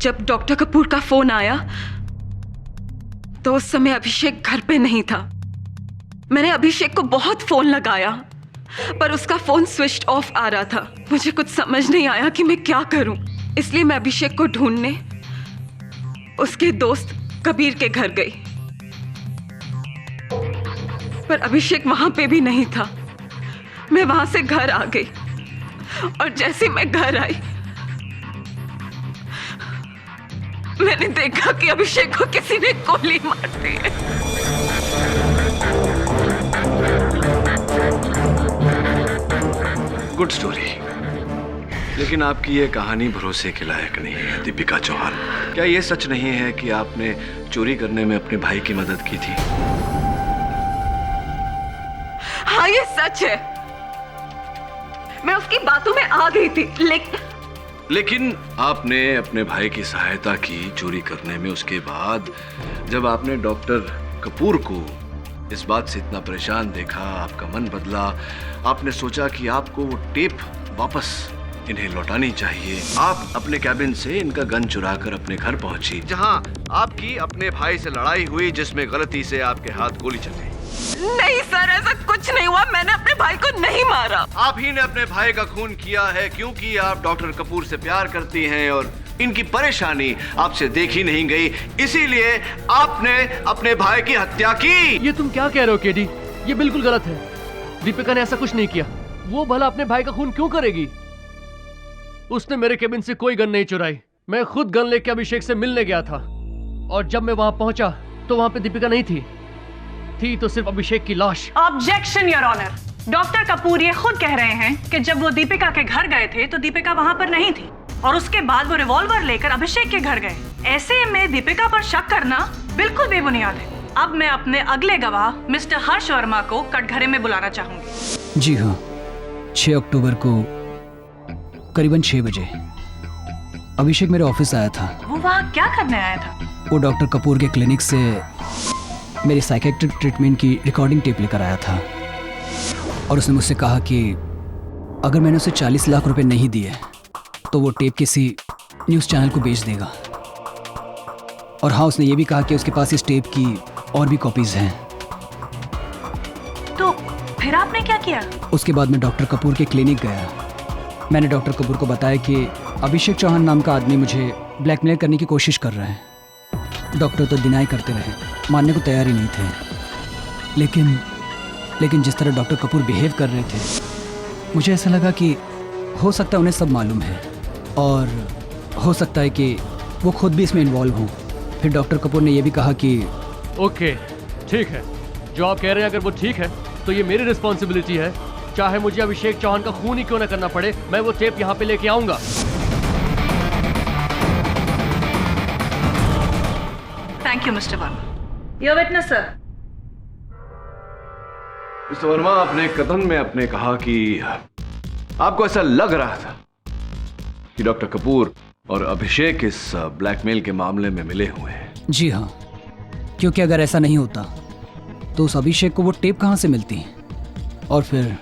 जब डॉक्टर कपूर का फोन आया तो उस समय अभिषेक घर पे नहीं था। मैंने अभिषेक को बहुत फोन लगाया पर उसका फोन स्विच ऑफ आ रहा था। मुझे कुछ समझ नहीं आया कि मैं क्या करूं, इसलिए मैं अभिषेक को ढूंढने उसके दोस्त कबीर के घर गई, पर अभिषेक वहां पे भी नहीं था। मैं वहां से घर आ गई और जैसे मैं घर आई मैंने देखा कि अभिषेक को किसी ने गोली मार दी है। गुड स्टोरी, लेकिन आपकी ये कहानी भरोसे के लायक नहीं है दीपिका चौहान। क्या ये सच नहीं है कि आपने चोरी करने में अपने भाई की मदद की थी? हाँ, ये सच है। मैं उसकी बातों में आ गई थी, लेकिन आपने अपने भाई की सहायता की चोरी करने में। उसके बाद जब आपने डॉक्टर कपूर को इस बात से इतना परेशान देखा, आपका मन बदला, आपने सोचा कि आपको वो टेप वापस इन्हें लौटानी चाहिए। आप अपने कैबिन से इनका गन चुराकर अपने घर पहुंची, जहां आपकी अपने भाई से लड़ाई हुई, जिसमें गलती से आपके हाथ गोली चल गई। नहीं सर, ऐसा कुछ नहीं हुआ। मैंने अपने भाई को नहीं मारा। आप ही ने अपने भाई का खून किया है, क्योंकि आप डॉक्टर कपूर से प्यार करती हैं और इनकी परेशानी आपसे देखी नहीं गई, इसीलिए आपने अपने भाई की हत्या की। ये तुम क्या कह रहे हो केडी? ये बिल्कुल गलत है। दीपिका ने ऐसा कुछ नहीं किया। वो भला अपने भाई का खून क्यों करेगी? उसने मेरे केबिन से कोई गन नहीं चुराई। मैं खुद गन लेके अभिषेक से मिलने गया था और जब मैं वहां पहुंचा तो वहां पे दीपिका नहीं थी तो सिर्फ अभिषेक की लाश। Objection your honour. Doctor Kapoor ये खुद कह रहे हैं कि जब वो दीपिका के घर गए थे तो दीपिका वहां पर नहीं थी और उसके बाद वो रिवॉल्वर लेकर अभिषेक के घर गए। ऐसे में दीपिका पर शक करना बिल्कुल बेबुनियाद है। अब मैं अपने अगले गवाह मिस्टर हर्ष वर्मा को कटघरे में बुलाना चाहूंगी। जी हाँ, 6 अक्टूबर को करीबन 6 बजे अभिषेक मेरे ऑफिस आया था। वो वहाँ क्या करने आया था? वो डॉक्टर कपूर के क्लिनिक से मेरी साइकेट्रिक ट्रीटमेंट की रिकॉर्डिंग टेप लेकर आया था और उसने मुझसे कहा कि अगर मैंने उसे 40 लाख रुपए नहीं दिए तो वो टेप किसी न्यूज़ चैनल को बेच देगा। और हाँ, उसने ये भी कहा कि उसके पास इस टेप की और भी कॉपीज़ हैं। तो फिर आपने क्या किया? उसके बाद मैं डॉक्टर कपूर के क्लिनिक गया। मैंने डॉक्टर कपूर को बताया कि अभिषेक चौहान नाम का आदमी मुझे ब्लैकमेल करने की कोशिश कर रहा है। डॉक्टर तो डिनाई करते रहे, मानने को तैयार ही नहीं थे। लेकिन जिस तरह डॉक्टर कपूर बिहेव कर रहे थे, मुझे ऐसा लगा कि हो सकता है उन्हें सब मालूम है और हो सकता है कि वो खुद भी इसमें इन्वॉल्व हों। फिर डॉक्टर कपूर ने यह भी कहा कि ओके, ठीक है, जो आप कह रहे हैं अगर वो ठीक है तो ये मेरी रिस्पॉन्सिबिलिटी है। चाहे मुझे अभिषेक चौहान का खून ही क्यों ना करना पड़े, मैं वो टेप यहाँ पे लेके आऊंगा। Thank you mister Verma. Your witness sir. Mister Verma, अपने कथन में आपने कहा कि आपको ऐसा लग रहा था कि डॉक्टर कपूर और अभिषेक इस ब्लैकमेल के मामले में मिले हुए हैं। जी हाँ, क्योंकि अगर ऐसा नहीं होता तो उस अभिषेक को वो टेप कहाँ से मिलती? और फिर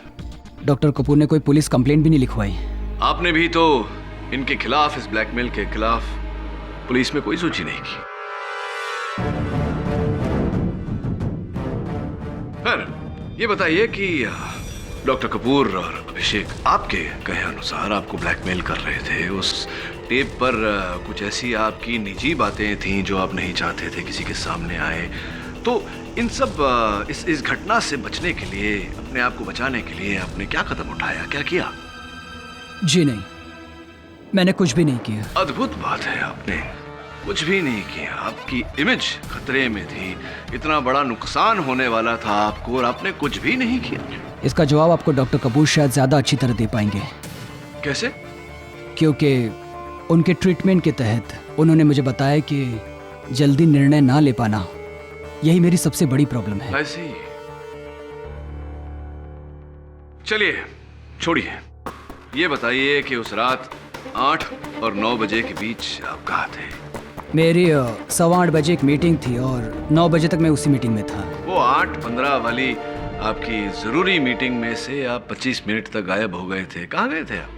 डॉक्टर कपूर ने कोई पुलिस कंप्लेंट भी नहीं लिखवाई। आपने भी तो इनके खिलाफ, इस ब्लैकमेल के खिलाफ पुलिस में कोई सूची नहीं की। फिर ये बताइए कि डॉक्टर कपूर और अभिषेक आपके कहे अनुसार आपको ब्लैकमेल कर रहे थे। उस टेप पर कुछ ऐसी आपकी निजी बातें थीं जो आप नहीं चाहते थे किसी के सामने आए। तो इन सब इस घटना से बचने के लिए, अपने आप को बचाने के लिए आपने क्या कदम उठाया, क्या किया? जी नहीं, मैंने कुछ भी नहीं किया। अद्भुत बात है, आपने कुछ भी नहीं किया। आपकी इमेज खतरे में थी, इतना बड़ा नुकसान होने वाला था आपको और आपने कुछ भी नहीं किया। इसका जवाब आपको डॉक्टर कपूर शायद ज़्यादा अच्छी तरह दे पाएंगे। कैसे? क्योंकि उनके ट्रीटमेंट के तहत उन्होंने मुझे बताया कि जल्दी निर्णय ना ले पाना यही मेरी सबसे बड़ी प्रॉब्लम है। ऐसी चलिए छोड़िए, ये बताइए कि उस रात 8 और 9 बजे के बीच आप कहाँ थे? मेरी 8:15 बजे एक मीटिंग थी और 9 बजे तक मैं उसी मीटिंग में था। वो 8:15 वाली आपकी जरूरी मीटिंग में से आप 25 मिनट तक गायब हो गए थे। कहाँ गए थे आप?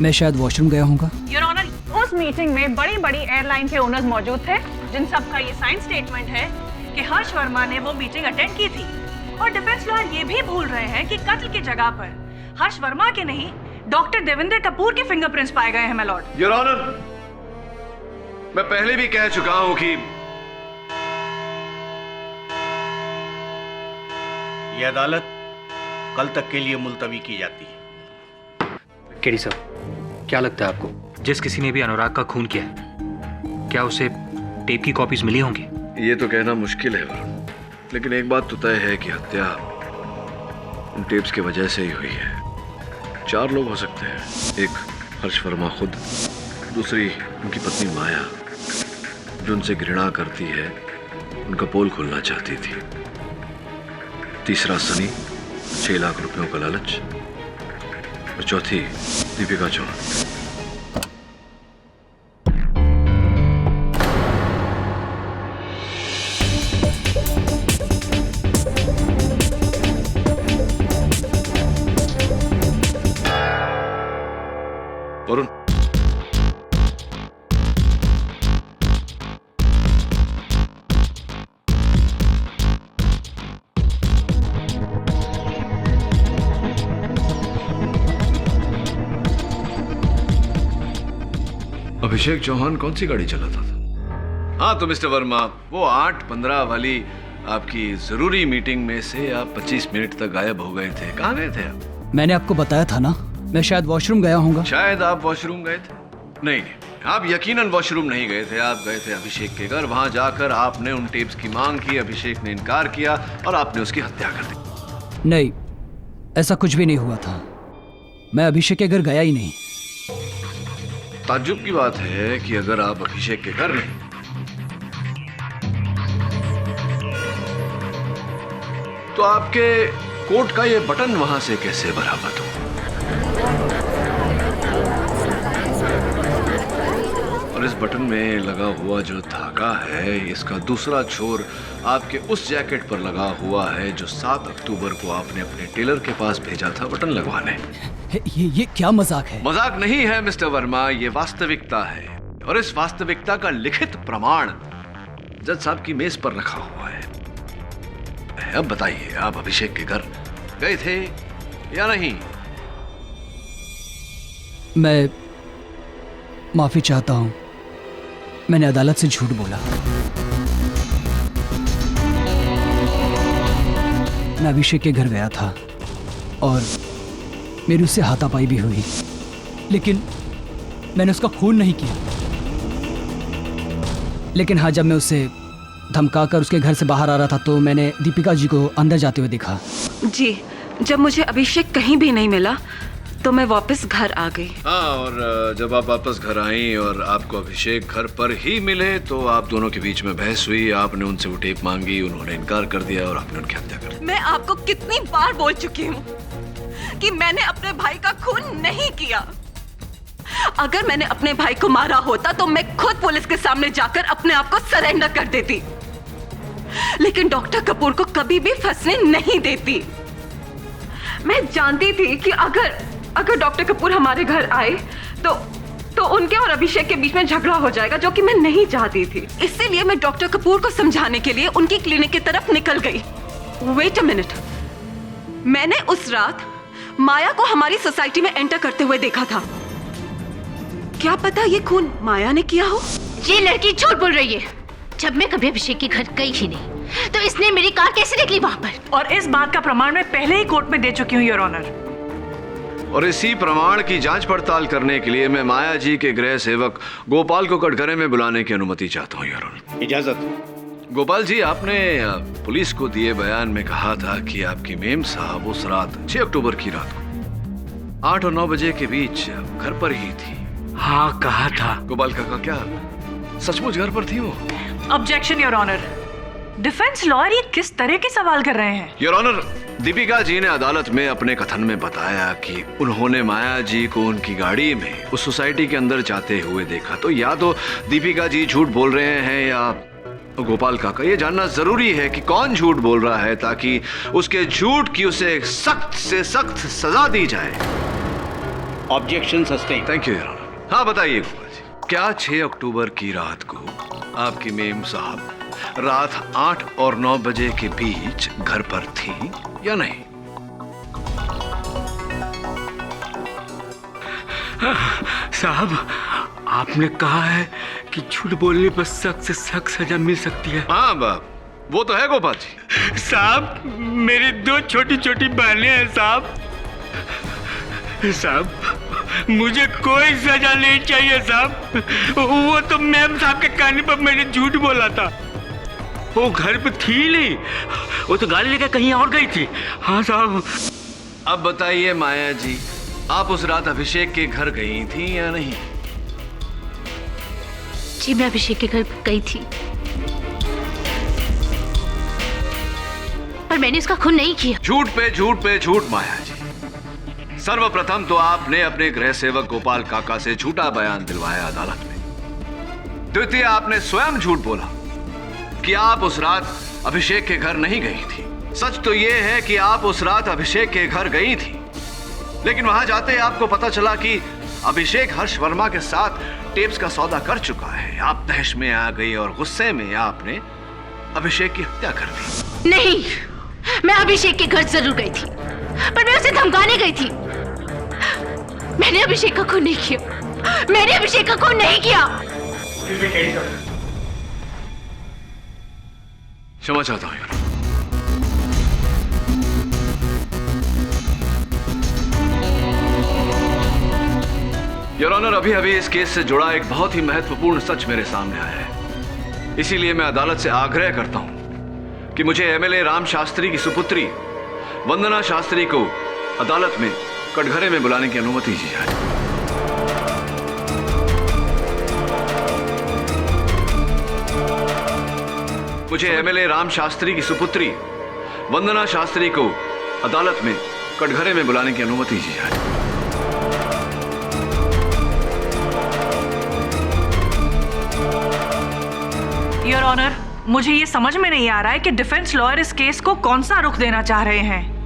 मैं शायद वॉशरूम गया होऊंगा। योर ऑनर, उस मीटिंग में बड़ी बड़ी एयरलाइन के ओनर्स मौजूद थे, जिन सब का ये साइन स्टेटमेंट है कि हर्ष वर्मा ने वो मीटिंग अटेंड की थी। और डिफेंस लॉयर ये भी भूल रहे हैं कि कत्ल की जगह पर हर्ष वर्मा के नहीं, डॉक्टर देवेंद्र कपूर के फिंगरप्रिंट्स पाए गए हैं माय लॉर्ड। योर ऑनर, मैं पहले भी कह चुका हूं कि ये अदालत कल तक के लिए मुलतवी की जाती है। केडी साहब, क्या लगता है आपको जिस किसी ने भी अनुराग का खून किया है, क्या उसे टेप की कॉपीज मिली होंगी? ये तो कहना मुश्किल है वरुण, लेकिन एक बात तो तय है कि हत्या उन टेप्स की वजह से ही हुई है। 4 लोग हो सकते हैं। एक हर्ष वर्मा खुद, दूसरी उनकी पत्नी माया जो उनसे घृणा करती है, उनका पोल खोलना चाहती थी। तीसरा सनी, 6 लाख रुपयों का लालच, और चौथी दीपिका चौहान। वरुण, अभिषेक चौहान कौन सी गाड़ी चलाता था? हाँ तो मिस्टर वर्मा, वो 8:15 वाली आपकी जरूरी मीटिंग में से आप 25 मिनट तक गायब हो गए थे। कहाँ गए थे आप? मैंने आपको बताया था ना, मैं शायद वॉशरूम गया होऊंगा। शायद आप वॉशरूम गए थे? नहीं, आप यकीनन वॉशरूम नहीं गए थे। आप गए थे अभिषेक के घर। वहां जाकर आपने उन टेप्स की मांग की, अभिषेक ने इनकार किया और आपने उसकी हत्या कर दी। नहीं, ऐसा कुछ भी नहीं हुआ था। मैं अभिषेक के घर गया ही नहीं। ताज्जुब की बात है कि अगर आप अभिषेक के घर नहीं तो आपके कोट का ये बटन वहां से कैसे बरामद हो? और इस बटन में लगा हुआ जो धागा है, इसका दूसरा छोर आपके उस जैकेट पर लगा हुआ है जो 7 अक्टूबर को आपने अपने टेलर के पास भेजा था बटन लगवाने। ये क्या मजाक है? मजाक नहीं है मिस्टर वर्मा, ये वास्तविकता है। और इस वास्तविकता का लिखित प्रमाण जज साहब की मेज पर रखा हुआ है। अब बताइए, आप अभिषेक के घर गए थे या नहीं? मैं माफी चाहता हूं, मैंने अदालत से झूठ बोला। मैं अभिषेक के घर गया था और मेरी उससे हाथापाई भी हुई, लेकिन मैंने उसका खून नहीं किया। लेकिन हाँ, जब मैं उसे धमकाकर उसके घर से बाहर आ रहा था तो मैंने दीपिका जी को अंदर जाते हुए देखा। जी, जब मुझे अभिषेक कहीं भी नहीं मिला तो मैं वापस घर आ गई। हाँ, और जब आप वापस घर आई और आपको अभिषेक घर पर ही मिले तो आप दोनों के बीच में बहस हुई। आपने उनसे वो टेप मांगी, उन्होंने इनकार कर दिया और आपने उनकी हत्या कर दी। मैं आपको कितनी बार बोल चुकी हूँ कि मैंने अपने भाई का खून नहीं किया। अगर मैंने अपने भाई को मारा होता तो मैं खुद पुलिस के सामने जाकर अपने आप को सरेंडर कर देती, लेकिन डॉक्टर कपूर को कभी भी फंसने नहीं देती। मैं जानती थी कि अगर डॉक्टर कपूर हमारे घर आए तो उनके और अभिषेक के बीच में झगड़ा हो जाएगा, जो कि मैं नहीं चाहती थी। इसीलिए मैं डॉक्टर कपूर को समझाने के लिए उनकी क्लिनिक की तरफ निकल गई। वेट अ मिनट, मैंने उस रात माया को हमारी सोसाइटी में एंटर करते हुए देखा था। क्या पता ये खून माया ने किया हो? ये लड़की झूठ बोल रही है। जब मैं कभी अभिषेक के घर गई ही नहीं, तो इसने मेरी कार कैसे निकली वहां पर? और इस बात का प्रमाण मैं पहले ही कोर्ट में दे चुकी हूँ योर ऑनर। और इसी प्रमाण की जांच पड़ताल करने के लिए मैं माया जी के गृह सेवक गोपाल को कटघरे में बुलाने की अनुमति चाहता हूँ योर ऑनर। इजाजत। गोपाल जी, आपने पुलिस को दिए बयान में कहा था कि आपकी मेम साहब उस रात 6 अक्टूबर की रात को 8 और 9 बजे के बीच घर पर ही थी। हाँ, कहा था। गोपाल काका, क्या सचमुच घर पर थी वो? Objection your honour. Defence lawyer ये किस तरह के सवाल कर रहे हैं? योर ऑनर, दीपिका जी ने अदालत में अपने कथन में बताया कि उन्होंने माया जी को उनकी गाड़ी में उस सोसाइटी के अंदर जाते हुए देखा। तो या तो दीपिका जी झूठ बोल रहे हैं या गोपाल काका, ये जानना जरूरी है कि कौन झूठ बोल रहा है ताकि उसके झूठ की उसे सख्त से सख्त सजा दी जाए। Objection sustain. Thank you your honour. हाँ बताइए गोपाल जी, क्या 6 अक्टूबर की रात को आपकी मेम साहब रात 8 और 9 बजे के बीच घर पर थी या नहीं? साहब, आपने कहा है कि झूठ बोलने पर सख्त से सख्त सजा मिल सकती है। हाँ बाप, वो तो है गोपाल जी। साहब, मेरी 2 छोटी छोटी बहनें हैं साहब। साहब, मुझे कोई सजा नहीं चाहिए साहब। वो तो मैम साहब के कहने पर मैंने झूठ बोला था। वो घर पे थी नहीं, वो तो गाड़ी लेकर कहीं और गई थी। हाँ साहब। अब बताइए माया जी, आप उस रात अभिषेक के घर गई थी या नहीं? जी, मैं अभिषेक के घर गई थी, पर मैंने उसका खून नहीं किया। झूठ पे झूठ माया जी। सर्वप्रथम तो आपने अपने गृह सेवक गोपाल काका से झूठा बयान दिलवाया अदालत में। द्वितीय, आपने स्वयं झूठ बोला कि आप उस रात अभिषेक के घर नहीं गई थी। सच तो यह है कि आप उस रात अभिषेक के घर गई थी, लेकिन वहां जाते आपको पता चला कि अभिषेक हर्ष वर्मा के साथ टेप्स का सौदा कर चुका है। आप तहश में आ गई और गुस्से में आपने अभिषेक की हत्या कर दी। नहीं, मैं अभिषेक के घर जरूर गई थी, पर मैं उसे धमकाने गई थी। मैंने अभिषेक का खून नहीं किया। मैंने अभिषेक का खून नहीं किया। क्षमा चाहता हूं यार। योर ऑनर, अभी अभी इस केस से जुड़ा एक बहुत ही महत्वपूर्ण सच मेरे सामने आया है। इसीलिए मैं अदालत से आग्रह करता हूं कि मुझे एमएलए राम शास्त्री की सुपुत्री वंदना शास्त्री को अदालत में कटघरे में बुलाने की अनुमति दी जाए। मुझे एमएलए राम शास्त्री की सुपुत्री वंदना शास्त्री को अदालत में कटघरे में बुलाने की अनुमति दी जाए। योर ऑनर, मुझे ये समझ में नहीं आ रहा है कि डिफेंस लॉयर इस केस को कौन सा रुख देना चाह रहे हैं।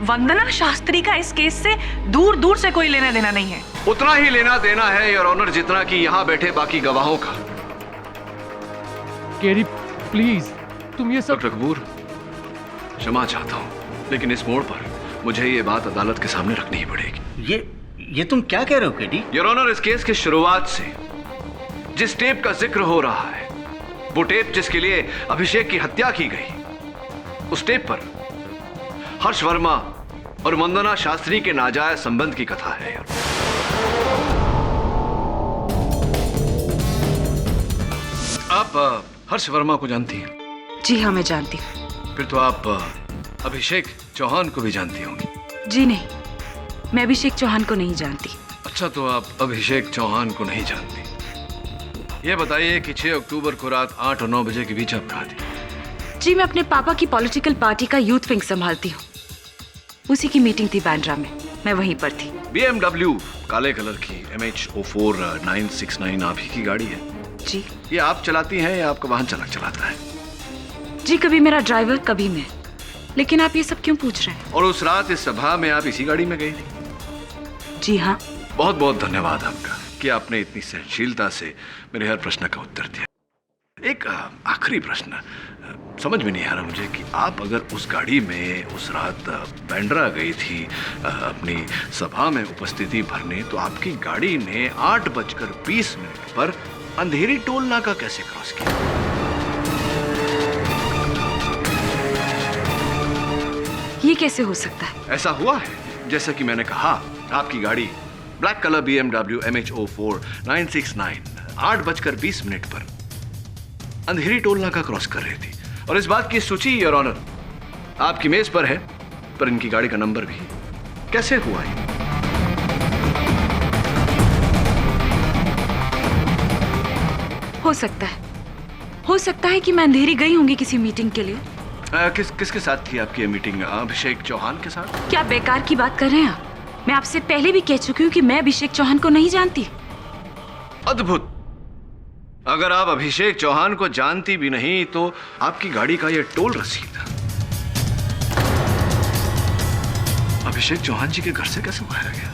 वंदना शास्त्री का इस केस से दूर दूर से कोई लेना देना नहीं है। उतना ही लेना देना है योर ऑनर जितना कि यहाँ बैठे बाकी गवाहों का। केरी, प्लीज, तुम ये सब। डॉक्टर कपूर, क्षमा चाहता हूँ, लेकिन इस मोड़ पर मुझे ये बात अदालत के सामने रखनी ही पड़ेगी। ये तुम क्या कह रहे हो केडी? योर ऑनर, इस केस की शुरुआत से जिस टेप का जिक्र हो रहा है, वो टेप जिसके लिए अभिषेक की हत्या की गई, उस टेप पर हर्ष वर्मा और वंदना शास्त्री के नाजायज संबंध की कथा है। आप हर्ष वर्मा को जानती हैं? जी हाँ, मैं जानती हूँ। फिर तो आप अभिषेक चौहान को भी जानती होंगी। जी नहीं, मैं अभिषेक चौहान को नहीं जानती। अच्छा, तो आप अभिषेक चौहान को नहीं जानती। ये बताइए कि 6 अक्टूबर को रात 8 और 9 बजे के बीच आप कहाँ थी? जी, मैं अपने पापा की पॉलिटिकल पार्टी का यूथ विंग संभालती हूँ। उसी की मीटिंग थी बांद्रा में, मैं वहीं पर थी। BMW काले कलर की MH04 969 आप ही की गाड़ी है? जी। ये आप चलाती हैं या आपका वाहन चालक चलाता है? जी, कभी मेरा ड्राइवर कभी मैं। लेकिन आप ये सब क्यों पूछ रहे हैं? और उस रात इस सभा में आप इसी गाड़ी में गई थी? जी हाँ। बहुत बहुत धन्यवाद आपका कि आपने इतनी सहनशीलता से मेरे हर प्रश्न का उत्तर दिया। एक आखिरी प्रश्न, समझ में नहीं आ रहा मुझे कि आप अगर उस गाड़ी में उस रात बांद्रा गई थी अपनी सभा में उपस्थिति भरने, तो आपकी गाड़ी ने 8:20 पर अंधेरी टोल नाका कैसे क्रॉस किया? ये कैसे हो सकता है? ऐसा हुआ है जैसा कि मैंने कहा, आपकी गाड़ी ब्लैक कलर BMW MH04 969 8:20 पर अंधेरी टोल नाका क्रॉस कर रही थी और इस बात की सूची योर ऑनर आपकी मेज पर है, पर इनकी गाड़ी का नंबर भी। कैसे हुआ है? हो सकता है कि मैं अंधेरी गई होंगी किसी मीटिंग के लिए। किसके साथ थी आपकी ये मीटिंग? अभिषेक चौहान के साथ? क्या बेकार की बात कर रहे हैं आप? मैं आपसे पहले भी कह चुकी हूँ कि मैं अभिषेक चौहान को नहीं जानती। अद्भुत। अगर आप अभिषेक चौहान को जानती भी नहीं तो आपकी गाड़ी का यह टोल रसीद अभिषेक चौहान जी के घर से कैसे उठाया गया?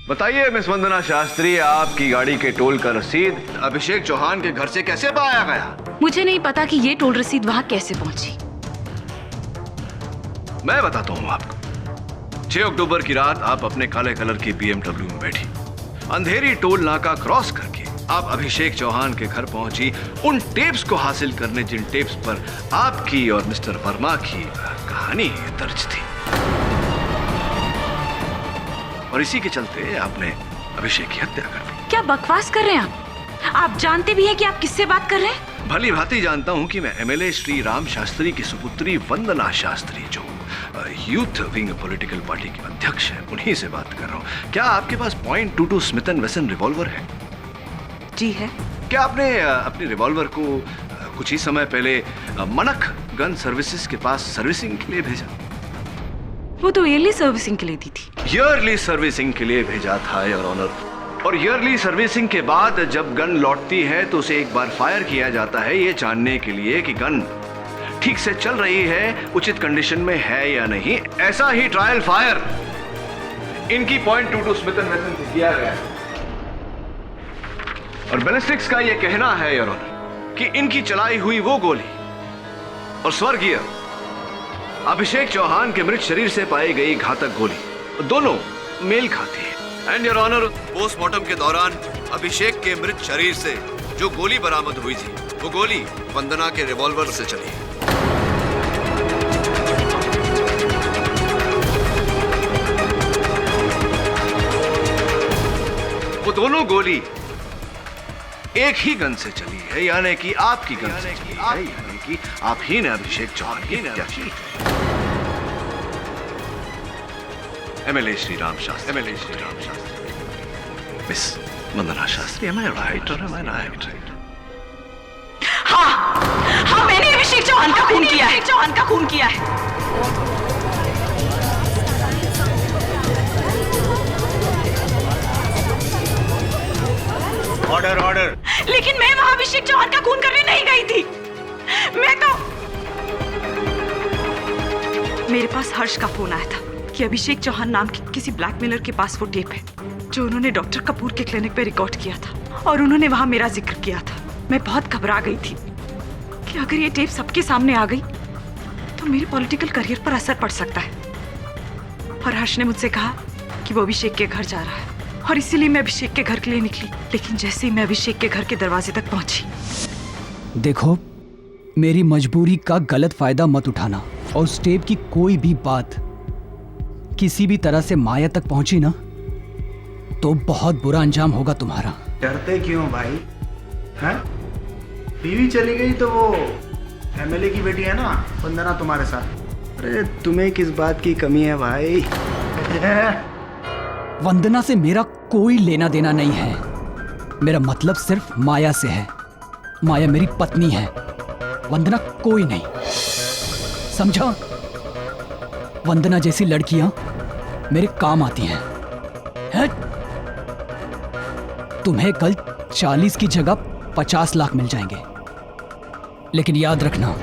बताइए मिस वंदना शास्त्री, आपकी गाड़ी के टोल का रसीद अभिषेक चौहान के घर से कैसे पाया गया? मुझे नहीं पता कि ये टोल रसीद वहां कैसे पहुंची। मैं बताता हूं आपको। 6 अक्टूबर की रात आप अपने काले कलर की BMW में बैठी, अंधेरी टोल नाका क्रॉस करके आप अभिषेक चौहान के घर पहुंची उन टेप्स को हासिल करने जिन टेप्स पर आपकी और मिस्टर वर्मा की कहानी दर्ज थी, और इसी के चलते आपने अभिषेक की हत्या कर दी। क्या बकवास कर रहे हैं आप जानते भी हैं कि आप किससे बात कर रहे हैं? भली भांति जानता हूं कि मैं MLA श्री राम शास्त्री की सुपुत्री वंदना शास्त्री, जो यूथ विंग पॉलिटिकल पार्टी के अध्यक्ष है, उन्हीं से बात कर रहा हूं। क्या आपके पास .22 स्मिथ एंड वेसन रिवॉल्वर है? जी है। क्या आपने अपनी रिवॉल्वर को कुछ ही समय पहले मनक गन सर्विसेज के पास सर्विसिंग के लिए भेजा? वो तो ईयरली सर्विसिंग के लिए दी थी। ईयरली सर्विसिंग के लिए भेजा था योर ऑनर, और ईयरली सर्विसिंग के बाद जब गन लौटती है तो उसे एक बार फायर किया जाता है ये जानने के लिए कि गन ठीक से चल रही है, उचित कंडीशन में है या नहीं। ऐसा ही ट्रायल फायर इनकी .22 स्मिथ एंड वेसन से किया गया, और बैलिस्टिक्स का यह कहना है योर ऑनर कि इनकी चलाई हुई वो गोली और स्वर्गीय अभिषेक चौहान के मृत शरीर से पाई गई घातक गोली दोनों मेल खाती है। एंड योर ऑनर, पोस्टमार्टम के दौरान अभिषेक के मृत शरीर से जो गोली बरामद हुई थी वो गोली वंदना के रिवॉल्वर से चली है। वो दोनों गोली एक ही गन से चली है, यानी कि आपकी गन से चली है, यानी कि आप ही ने अभिषेक चौहान की हत्या की। MLA Shri Ram Shastri, miss Vandana Shastri, am I right or am I not? हाँ, मैंने अभिषेक चौहान का खून किया है। ऑर्डर। लेकिन मैं वहां अभिषेक चौहान का खून करने नहीं गई थी। मैं तो मेरे पास हर्ष का फोन आया था कि अभिषेक चौहान नाम के किसी ब्लैकमेलर के पास वो टेप है जो उन्होंने डॉक्टर कपूर के क्लिनिक पे रिकॉर्ड किया था, और उन्होंने वहां मेरा जिक्र किया था। मैं बहुत घबरा गई थी कि अगर ये टेप सबके सामने आ गई तो मेरे पॉलिटिकल करियर पर असर पड़ सकता है। और हर्ष ने मुझसे कहा कि वो अभिषेक के घर जा रहा है, और इसीलिए मैं अभिषेक के घर के लिए निकली। लेकिन जैसे ही मैं अभिषेक के घर के दरवाजे तक पहुंची, देखो, मेरी मजबूरी का गलत फायदा मत उठाना, और उस टेप की कोई भी बात किसी भी तरह से माया तक पहुंची ना तो बहुत बुरा अंजाम होगा तुम्हारा। डरते क्यों भाई? हैं? बीवी चली गई तो वो MLA की बेटी है ना वंदना तुम्हारे साथ। अरे तुम्हें किस बात की कमी है भाई? वंदना से मेरा कोई लेना देना नहीं है, मेरा मतलब सिर्फ माया से है। माया मेरी पत्नी है, वंदना कोई नहीं, समझा? वंदना जैसी लड़कियां मेरे काम आती हैं। तुम्हें कल 40 की जगह 50 लाख मिल जाएंगे, लेकिन याद रखना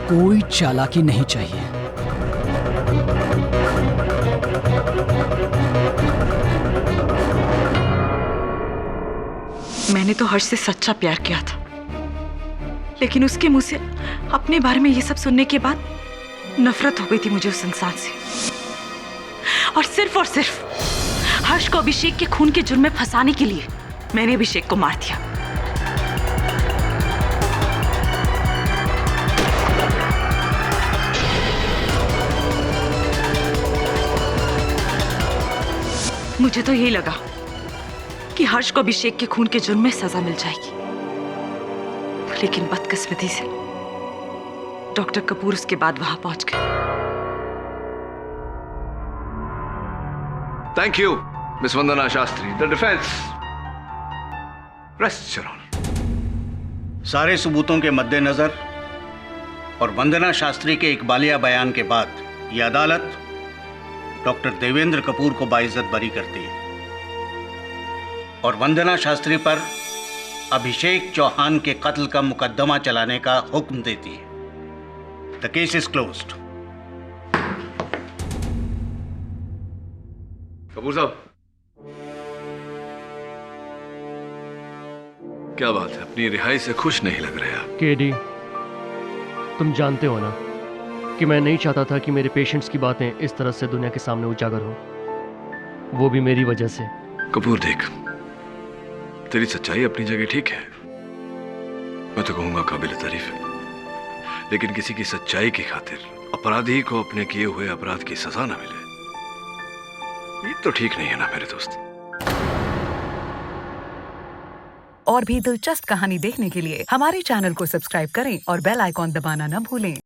कोई चालाकी नहीं चाहिए। मैंने तो हर्ष से सच्चा प्यार किया था, लेकिन उसके मुंह से अपने बारे में ये सब सुनने के बाद नफरत हो गई थी मुझे उस इंसान से। और सिर्फ हर्ष को अभिषेक के खून के जुर्म में फंसाने के लिए मैंने अभिषेक को मार दिया। मुझे तो यही लगा कि हर्ष को अभिषेक के खून के जुर्म में सजा मिल जाएगी, लेकिन बदकिस्मती से डॉक्टर कपूर उसके बाद वहां पहुंच गए। Thank you miss Vandana Shastri. The defence rest your honour. सारे सबूतों के मद्देनजर और वंदना शास्त्री के इकबालिया बयान के बाद यह अदालत डॉक्टर देवेंद्र कपूर को बाइज्जत बरी करती है और वंदना शास्त्री पर अभिषेक चौहान के कत्ल का मुकदमा चलाने का हुक्म देती है। The case is closed. Kapoor साहब, क्या बात है, अपनी रिहाई से खुश नहीं लग रहे आप? केडी, तुम जानते हो ना कि मैं नहीं चाहता था कि मेरे पेशेंट्स की बातें इस तरह से दुनिया के सामने उजागर हो, वो भी मेरी वजह से। कपूर देख, तेरी सच्चाई अपनी जगह ठीक है, मैं तो कहूंगा काबिल तारीफ है, लेकिन किसी की सच्चाई की खातिर अपराधी को अपने किए हुए अपराध की सजा न मिले, ये तो ठीक नहीं है ना मेरे दोस्त। और भी दिलचस्प कहानी देखने के लिए हमारे चैनल को सब्सक्राइब करें और बेल आइकॉन दबाना न भूलें।